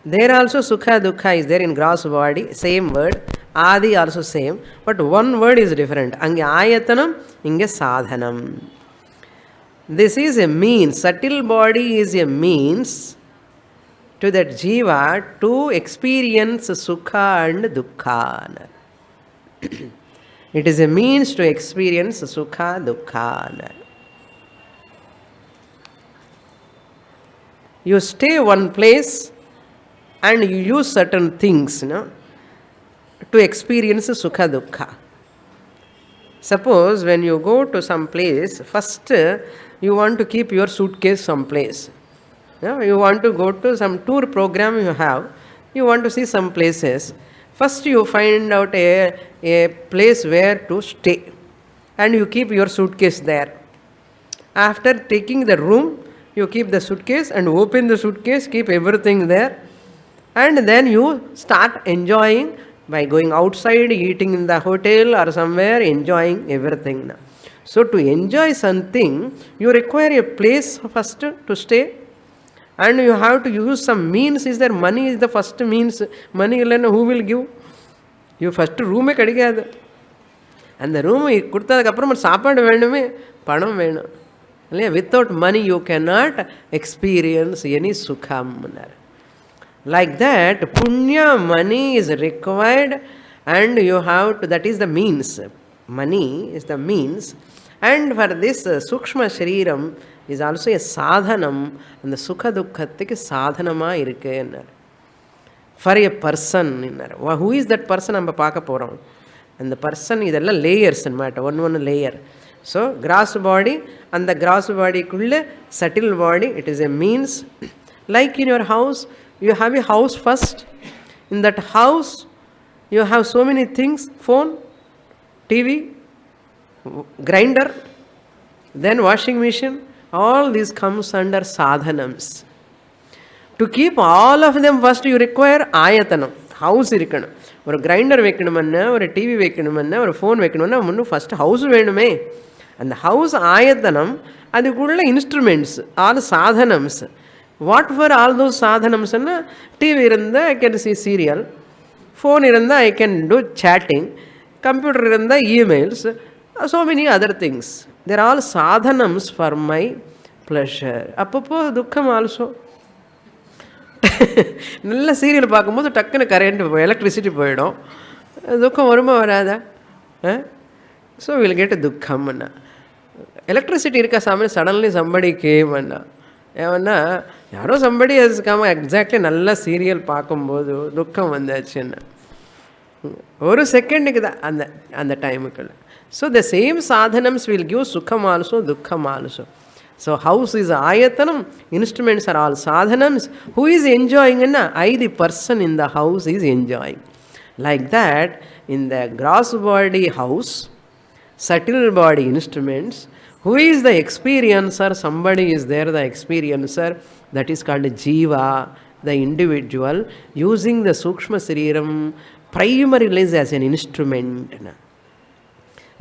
There also sukha dukkha is there in gross body, same word. Adi also same, but one word is different. Ange ayatanam, inge sadhanam. This is a means. Subtle body is a means to that jiva to experience sukha and dukkha. It is a means to experience sukha, dukkha. You stay one place and you use certain things, to experience sukha, dukkha. Suppose when you go to some place, first you want to keep your suitcase someplace. You want to go to some tour program you have. You want to see some places. First you find out a place where to stay. And you keep your suitcase there. After taking the room, you keep the suitcase and open the suitcase, keep everything there. And then you start enjoying by going outside, eating in the hotel or somewhere, enjoying everything. So to enjoy something, you require a place first to stay. And you have to use some means. Is there money is the first means? Money who will give? You first room கிடைக்காது. அந்த room கொடுத்ததுக்கப்புறம் சாப்பாடு வேணுமே, பணம் வேணும் இல்லையா? Without money you cannot experience any sukham. Like that, punya money is required and you have to, that is the means. Money is the means. And for this sukshma shariram is also a sadhanam. And the sukha dukkhathikku sadhanama irukku. For a person. Who is that person? நம்ம பார்க்க போகிறோம். And the person இதெல்லாம் layers matter. One layer. So gross body and the gross body kulle subtle body, it is a means. Like in your house, you have a house first. In that house, you have so many things: phone, TV, grinder, then washing machine. All these comes under sadhanams. To keep all of them, first you require ayatanam. House irukkanum. ஒரு grinder வைக்கணுமன்னா, ஒரு TV வைக்கணுமன்னா, ஒரு phone வைக்கணும்னா முன்னும் first house வேணுமே. அந்த house ஆயத்தனம், அதுக்குள்ள instruments, all சாதனம்ஸ். வாட் ஃபார் ஆல் தோஸ் சாதனம்ஸ்ன்னா, டிவி இருந்தால் I can see serial, phone இருந்தால் I can do chatting, computer இருந்தால் emails, so many other things. They're all சாதனம்ஸ் ஃபார் மை ப்ளஷர். அப்பப்போ துக்கம் ஆல்சோ. நல்ல சீரியல் பார்க்கும்போது டக்குன்னு கரண்ட் எலக்ட்ரிசிட்டி போயிடும். துக்கம் வருமா வராதா? ஸோ வில் கெட் துக்கம்னா. எலக்ட்ரிசிட்டி இருக்கா சாமி, சடன்லி சம்படி கேம்னா ஏன்னா யாரோ சம்படி அதுக்காம எக்ஸாக்ட்லி நல்ல சீரியல் பார்க்கும்போது துக்கம் வந்தாச்சுன்னா ஒரு செகண்டுக்கு தான் அந்த அந்த டைமுக்குள்ள. ஸோ த சேம் சாதனம்ஸ் வில் கிவ் சுகம் ஆல்சோ, துக்கம் also. So house is ayatanam, instruments are all sadhanams. Who is enjoying? The person in the house is enjoying. Like that, in the gross body house, subtle body instruments, who is the experiencer? Somebody is there, the experiencer. That is called jiva, the individual, using the sukshma sariram primarily as an instrument.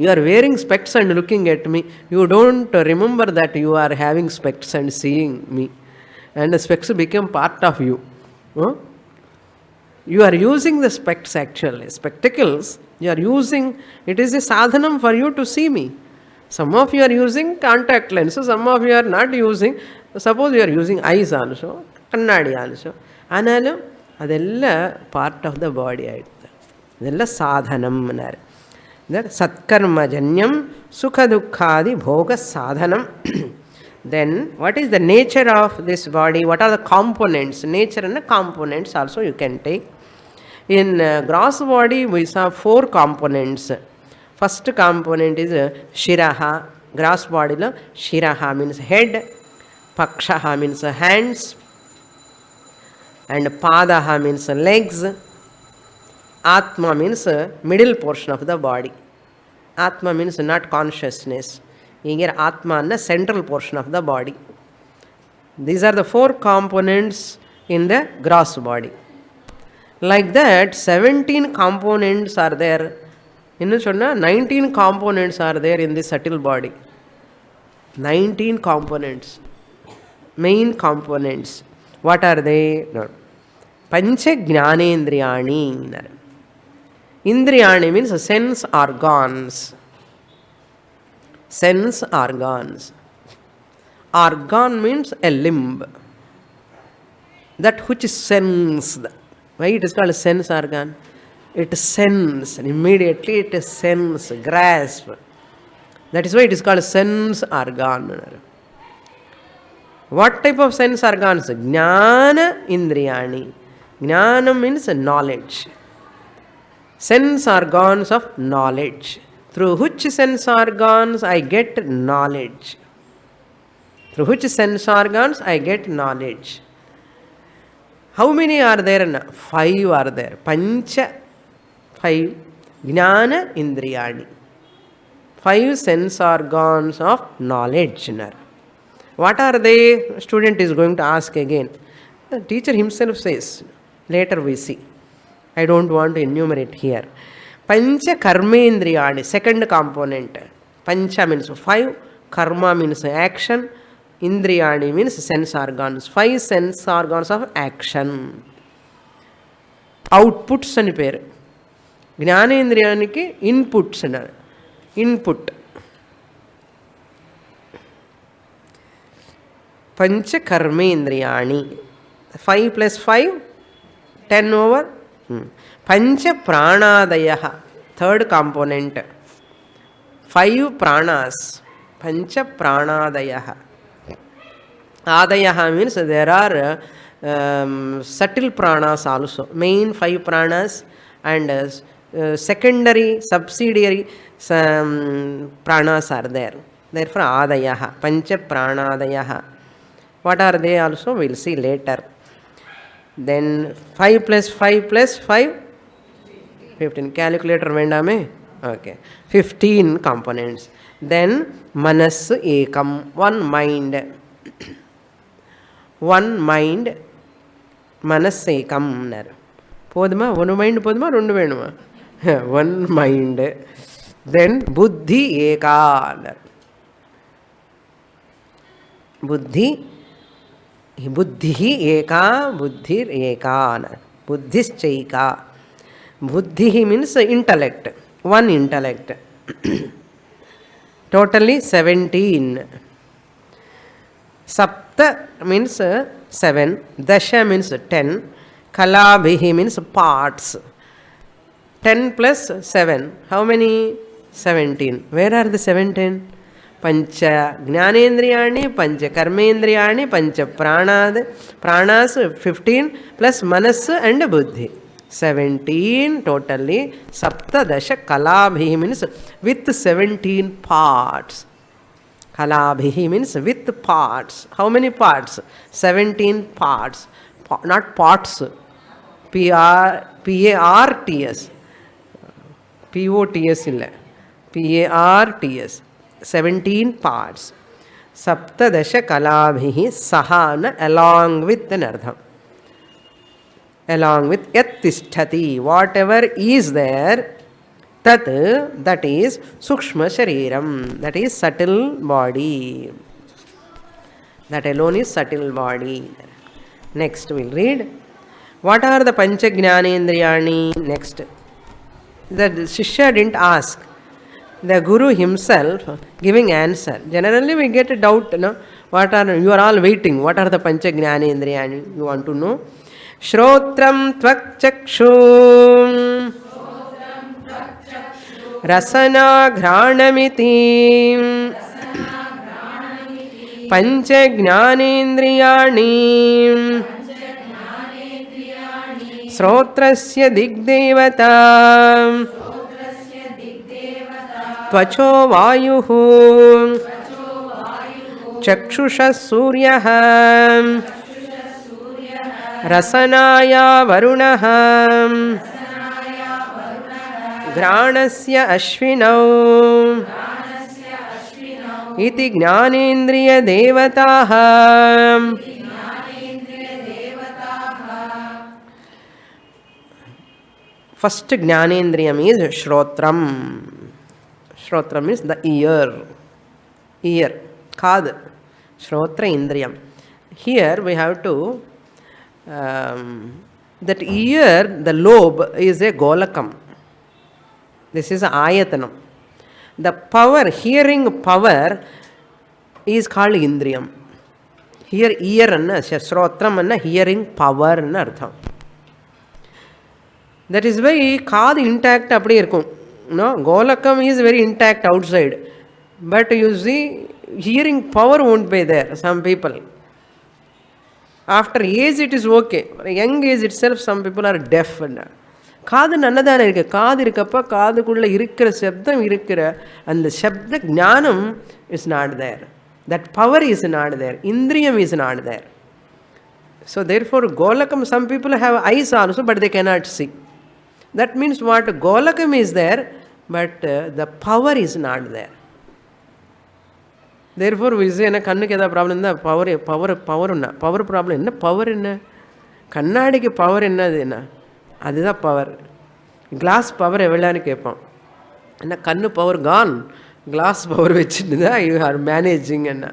You are wearing specs and looking at me. You don't remember that you are having specs and seeing me. And the specs become part of you. You are using the specs actually. Spectacles, you are using, it is a sadhanam for you to see me. Some of you are using contact lenses, some of you are not using. Suppose you are using eyes also, kannadi also. Analum, adella part of the body. Adella sadhanam. Satkarma janyam sukha dukkhadi bhoga sadhanam. Then what is the nature of this body? What are the components? Nature and the components also you can take. In gross body we saw 4 components. First component is shiraha. Gross body la shiraha means head, pakshaha means hands, and padaha means legs. Atma means middle portion of the body. Atma means not consciousness. Here Atma is the central portion of the body. These are the 4 components in the gross body. Like that, 17 components are there. 19 components are there in the subtle body. 19 components. Main components. What are they? No. Pancha Jnanendriyani. Indriyani means sense organs. Sense organs. Organ means a limb. That which is sensed. Why it is called a sense organ? It sense. Immediately it sense, grasp. That is why it is called a sense organ. What type of sense organs? Jnana Indriyani. Jnana means knowledge. Sense organs of knowledge. Through which sense organs I get knowledge. Through which sense organs I get knowledge. How many are there? 5 are there. Pancha, 5. Jnana Indriyani. 5 sense organs of knowledge. What are they? Student is going to ask again. The teacher himself says. Later we see. I don't want to enumerate here. Pancha Karmendriyani, second component. Pancha means 5, Karma means action, Indriyani means sense organs. 5 sense organs of action. Outputs ani peru. Jnanendriyaniki inputs annaru. Input. Pancha Karmendriyani. 5 plus 5, 10 over. Pancha Pranadayaha, third component. 5 pranas. Pancha Pranadayaha. Adayaha means there are subtle pranas also. Main 5 pranas and secondary, subsidiary pranas are there. Therefore, Adayaha. Pancha Pranadayaha. What are they also? We will see later. Then 5 plus 5 plus 5, 15. Calculator vendame? Okay. 15 components. Then Manas Ekam, one mind. One mind. Manas Ekam. Podma, one mind podma, rundu venduma. One mind. Then Buddhi Eka. Buddhi. Buddhi eka, buddhir eka, buddhischaika. Buddhi means intellect, one intellect. Totally 17. Sapta means 7, Dasha means 10, Kalabhihi means parts. 10 plus 7, how many? 17. Where are the 17? Pancha Jnanendriyani, Pancha Karmendriyani, Pancha Pranas 15 plus Manas and Buddhi. 17 totally. Saptadasha Kalabhi means with 17 parts. Kalabhi means with parts. How many parts? 17 parts. Not pots. P-A-R-T-S. P-O-T-S illa. P-A-R-T-S. 17 parts. Saptadasha Kalabhihi Sahana along with an ardham. Along with Yat Tisthati. Whatever is there, Tat, that is Sukshma Shariram. That is subtle body. That alone is subtle body. Next we'll read. What are the Pancha Jnanendriyani? Next. The Shishya didn't ask. The Guru himself giving answer. Generally we get a doubt, no? You are all waiting. What are the Pancha Jnanendriyani? You want to know? Shrotram Tvak Chakshum Rasana Ghranamiti Pancha Jnanendriyani Srotrasya Digdevata Tvacho Vayuhu Chakshusha Suryaha रसनाया वरुणः घ्राणस्य अश्विनौ इति ज्ञानेन्द्रियदेवताः. First Jnanendriyam is Shrotram. Shrotram means the ear. Ear. Khad. Shrotra Indriyam. Here we have to, that ear, the lobe is a Golakam. This is Ayatanam. The power, hearing power is called Indriyam. Here ear anna, Shrotram anna, hearing power anna artham. That is why காது intact அப்படி இருக்கும். No, Golakam is very intact outside. But you see, hearing power won't be there. Some people. After age it is okay. Young age itself, some people are deaf. காது நல்லதானே இருக்கு. காது இருக்கப்ப காதுக்குள்ள இருக்கிற சப்தம் இருக்கிற அந்த சப்த ஞானம் is not there. That power is not there. Indriyam is not there. So therefore Golakam, some people have eyes also but they cannot see. That means what? Golakam is there, but the power is not there. Therefore, we say, கண்ணுக்கு ஏதாவது problem இருந்தால் power problem என்ன? Power என்ன? கண்ணாடிக்கு power என்னது என்ன? அதுதான் power. Class power எவ்வளோன்னு கேட்போம். என்ன கண்ணு பவர் கான், கிளாஸ் பவர் வச்சுட்டு தான் யூ ஆர் மேனேஜிங் என்ன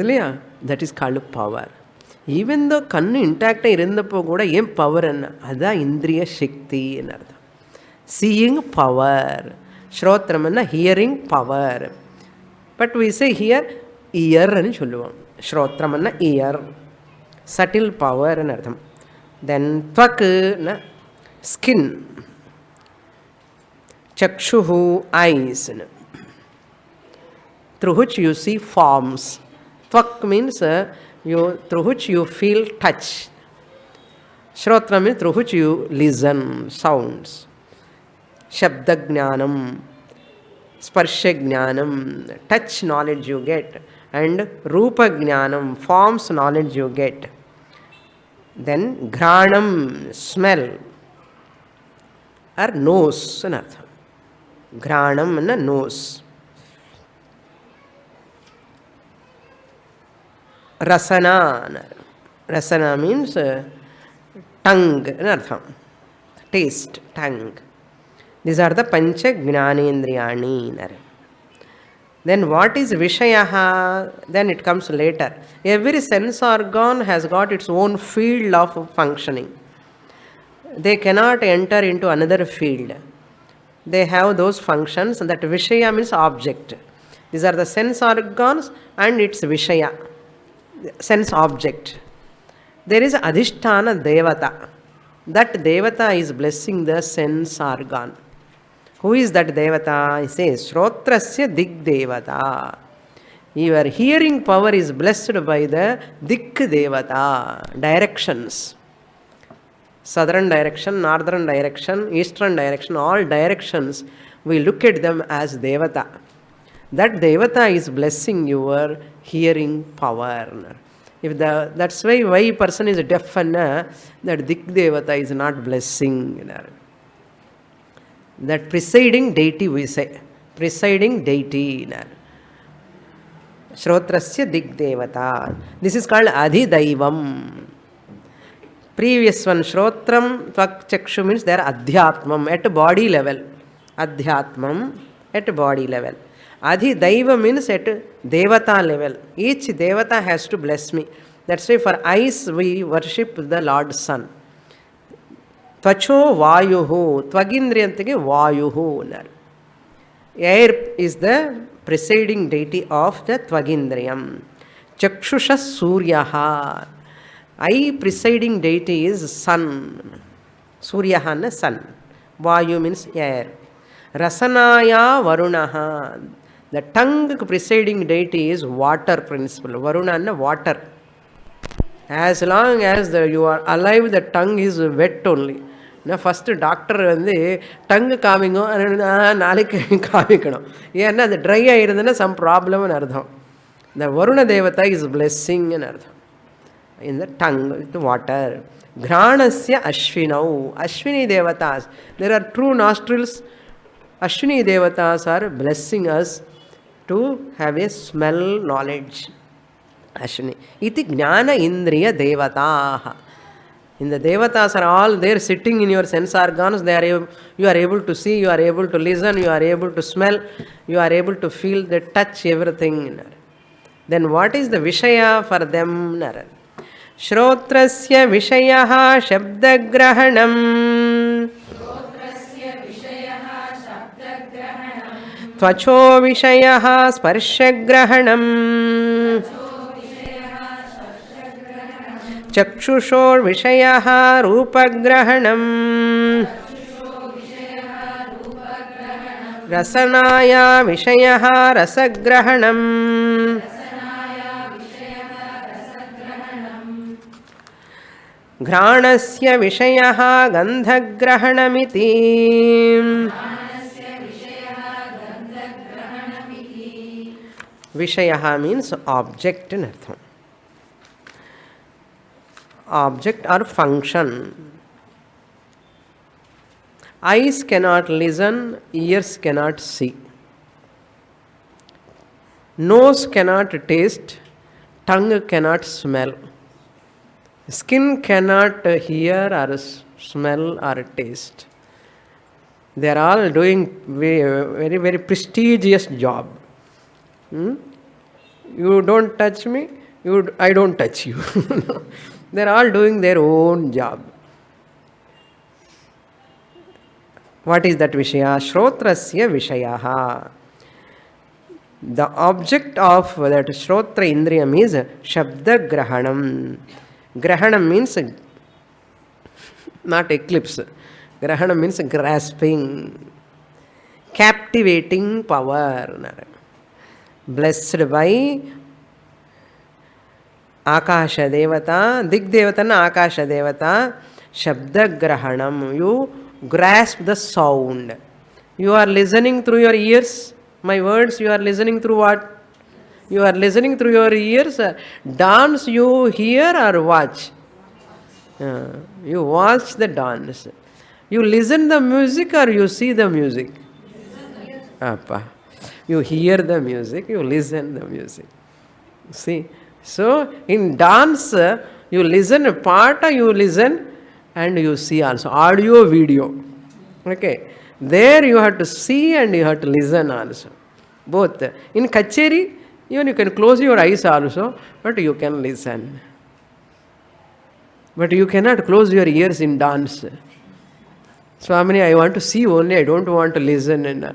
இல்லையா? That is called power. Even though கண்ணு இன்டாக்டாக இருந்தப்போ கூட ஏன் பவர் என்ன? அதுதான் இந்திரிய சக்தின்னு அர்த்தம். Seeing power. ஸ்ரோத்திரம்னா hearing power. But we say here இயர்ன்னு சொல்லுவோம். ஸ்ரோத்திரம்னா இயர், சட்டில் பவர்னு அர்த்தம். தென் த்வக்குன்னா ஸ்கின், சக்ஷுஹு ஐஸ்னு, through which you see forms. Tvak means through which you feel touch. Shrotra means through which you listen sounds. Shabda jnanam, sparsha jnanam, touch knowledge you get, and rupa jnanam, forms knowledge you get. Then ghranam, smell, or nose. Ghranam and nose. Rasana. Rasana means tongue, taste, tongue. These are the pancha jnanendriyani. Then what is vishayaha? Then it comes later. Every sense organ has got its own field of functioning. They cannot enter into another field. They have those functions. That vishaya means object. These are the sense organs and its vishaya, sense object. There is adhisthana devata. That devata is blessing the sense organ. Who is that devata? He says shrotrasya dik devata. Your hearing power is blessed by the dik devata, directions. Southern direction, northern direction, eastern direction, all directions, we look at them as devata. That devata is blessing your hearing power. If that's why person is deaf and that dik devata is not blessing. That presiding deity we say. Presiding deity. Shrotrasya dik devata. This is called adhidaivam. Previous one, Shrotram, Tvak, Chakshu means they are Adhyatmam, at body level. Adhyatmam, at body level. Adhidaiva means at Devata level. Each Devata has to bless me. That's why for eyes we worship the Lord Sun. Tvacho Vayuhu, Tvagindriyantike Vayuhu. Air is the presiding deity of the Tvagindriyam. Chakshusha Suryaha. Eye presiding deity is sun. Suryaha na sun. Vayu means air. Rasanaya Varunaha. The tongue presiding deity is water principle. Varuna na water. As long as you are alive, the tongue is wet only. Now first doctor வந்து tongue காமிங்க நாளைக்கு காமிக்கணும். ஏன்னா அது try ஆகிருந்ததுன்னா some problem அர்த்தம். The Varuna Devata is blessing அர்த்தம். in the tongue with water. Granasya Ashvinau. Ashwini Devatas. There are true nostrils. Ashwini Devatas are blessing us to have a smell knowledge. Ashwini. Iti Jnana Indriya Devataha. In the Devatas are all there sitting in your sense organs. You are able to see, you are able to listen, you are able to smell, you are able to feel, they touch everything. Then what is the Vishaya for them? Shrotrasya Vishayaha Shabdagrahanam Tvacho Vishayaha Sparshagrahanam Chakshushor Vishayaha Rupagrahanam Rasanaya Vishayaha Rasagrahanam Granasya Vishayaha Gandhagrahanamiti. Vishayaha means object in artham. Object or function. Eyes cannot listen, ears cannot see. Nose cannot taste, tongue cannot smell. Skin cannot hear or smell or taste. They are all doing very, very prestigious job. You don't touch me, I don't touch you. They are all doing their own job. What is that Vishaya? Shrotrasya Vishayaha. The object of that Shrotra Indriyam is Shabda Grahanam. Grahanam means not eclipse. Grahanam means grasping, captivating power. Blessed by Akasha Devata, Dig Devata na Akasha Devata, Shabda Grahanam. You grasp the sound. You are listening through your ears. My words, you are listening through what? You are listening through your ears. Dance you hear or watch? You watch the dance. You listen the music or you see the music? Appa. You hear the music, you listen the music. See? So, in dance, you listen a part, you listen and you see also. Audio, video. Okay. There you have to see and you have to listen also. Both. In Kacheri, even you can close your eyes also, but you can listen. But you cannot close your ears in dance. Swamini, I want to see only, I don't want to listen. And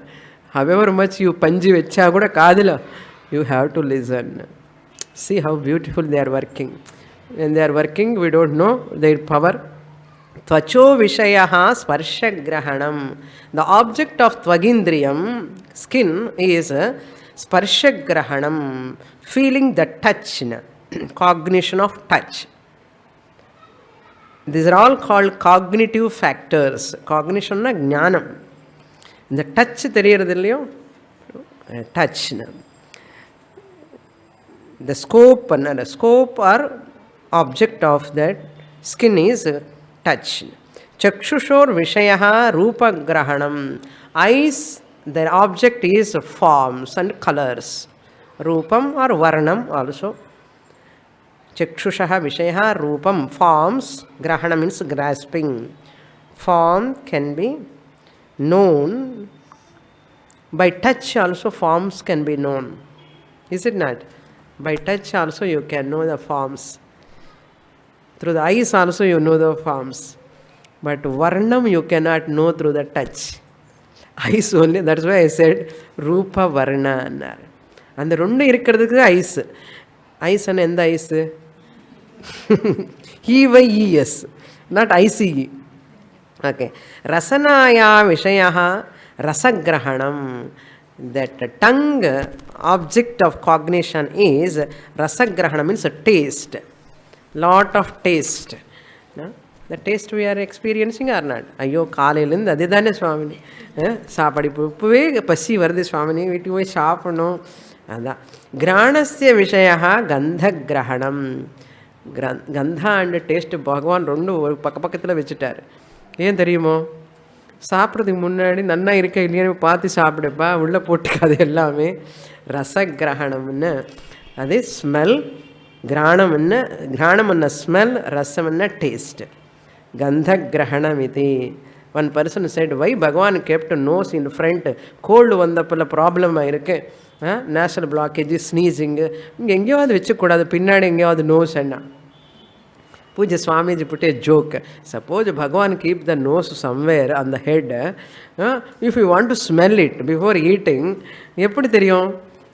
however much you panji vecha kuda kadila, you have to listen. See how beautiful they are working. When they are working, we don't know their power. Tvacho Vishayaha Sparshagrahanam. The object of Tvagindriyam, skin, is Sparshagrahanam, feeling the touch, cognition of touch. These are all called cognitive factors. Cognition na jnanam. The touch theriyadilliyo, touch. The scope or object of that skin is touch. Chakshushor Vishayaha Rupa Grahanam. Eyes, the object is forms and colors. Rupam or Varnam also. Chakshushaha Vishayaha Rupam, forms. Grahana means grasping. Form can be known. By touch also forms can be known. Is it not? By touch also you can know the forms. Through the eyes also you know the forms. But Varnam you cannot know through the touch. Eyes only, that's why I said Rupa Varna. And the Rundu irukkiradhukku eyes. Eyes and endha eyes? E-Y-E-S, not I-C-E. Okay. Rasanaya Vishayaha Rasagrahanam. That tongue, object of cognition is Rasagrahanam, means a taste. Lot of taste. No? The taste we are experiencing or not? Ayyo, kaalilinda adidane Swamini. Saapadi puve pasi vardi Swamini. It was sharp, no? Granasya Vishayaha Gandhagrahanam. கந்தா and taste பகவான் ரெண்டும் ஒரு பக்கத்தில் வச்சுட்டார். ஏன் தெரியுமோ? சாப்பிட்றதுக்கு முன்னாடி நன்னா இருக்க இல்லையான்னு பார்த்து சாப்பிடுப்பா, உள்ளே போட்டுக்காது எல்லாமே. ரசகிரகணம்னு அது ஸ்மெல், கிராணம்னா ஸ்மெல், ரசம்னா டேஸ்ட். கந்தகிரகணம் இது. ஒன் பர்சன் செட், வை பகவான் kept nose in front. Cold வந்தப்போ ப்ராப்ளம் ஆயிருக்கு, நேஷனல் பிளாக்கேஜ், ஸ்னீசிங்கு, இங்கே எங்கேயாவது வச்சுக்கூடாது, பின்னாடி எங்கேயாவது நோஸ் என்ன. Puja Swamiji put a joke. Suppose Bhagavan keep the nose somewhere on the head. If you want to smell it before eating, eppadi theriyum?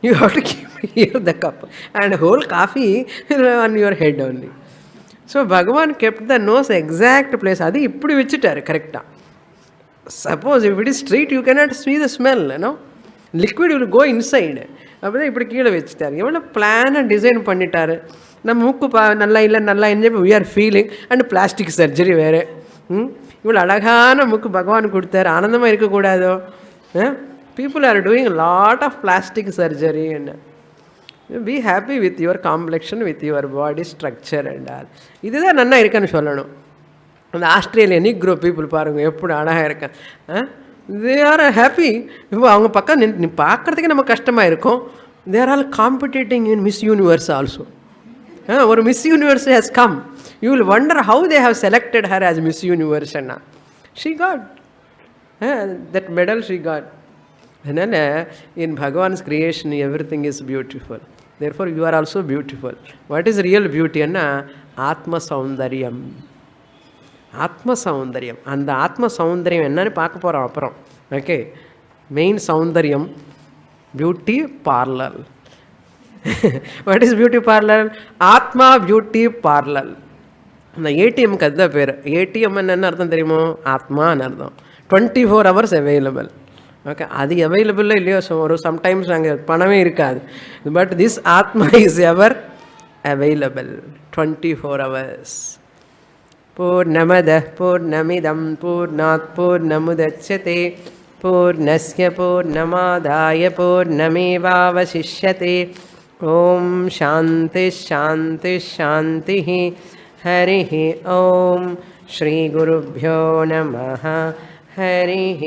You have to keep here the cup and whole coffee on your head only. So Bhagavan kept the nose exact place. Adi ippadi vechittaru correct. Suppose if it is straight, you cannot see the smell, you know. Liquid will go inside. அப்போ இப்படி கீழே வச்சுட்டாரு. எவ்வளோ பிளானாக design பண்ணிட்டாரு. நம்ம மூக்கு நல்லா இல்லை நல்லா enjoy, we are feeling. And plastic surgery வேறு. இவ்வளோ அழகான மூக்கு பகவான் கொடுத்தாரு, ஆனந்தமாக இருக்கக்கூடாதோ? People are doing lot of plastic surgery. என்ன be happy with your complexion, with your body structure and all. இதுதான் நல்லா இருக்குன்னு சொல்லணும். அந்த ஆஸ்திரேலியா நீக்ரோ பீப்புள் பாருங்கள் எப்படி அழகாக இருக்கேன். They are happy. இப்போ அவங்க பக்கம் நீ பார்க்குறதுக்கு நம்ம கஷ்டமாக இருக்கும். They're all competing in Miss universe also. ஒரு Miss Universe has come. You will wonder how they have selected her as Miss Universe. அண்ணா she got that medal, she got. அதனால் in Bhagavan's creation every thing is beautiful. Therefore you are also beautiful. What is real பியூட்டின்னா ஆத்ம சௌந்தர்யம். ஆத்ம சௌந்தர்யம். அந்த ஆத்ம சௌந்தர்யம் என்னன்னு பார்க்க போகிறோம் அப்புறம். ஓகே, மெயின் சௌந்தர்யம் beauty parlour. What is beauty parlour? ஆத்மா பியூட்டி பார்லர். அந்த ஏடிஎம்க்கு அதுதான் பேர். ஏடிஎம் என்ன அர்த்தம் தெரியுமோ? ஆத்மான்னு அர்த்தம். 24 hours அவைலபிள். ஓகே, அது அவைலபிளில் இல்லையோ ஒரு சம்டைம்ஸ் அங்கே பணமே இருக்காது. பட் திஸ் ஆத்மா இஸ் எவர் அவைலபிள் 24 hours. पूर्णमदः पूर्णमिदं पूर्णात् पूर्णमुदच्यते पूर्णस्य पूर्णमादाय पूर्णमेवावशिष्यते. ॐ शान्तिः शान्तिः शान्तिः. हरिः ॐ. श्रीगुरुभ्यो नमः. हरिः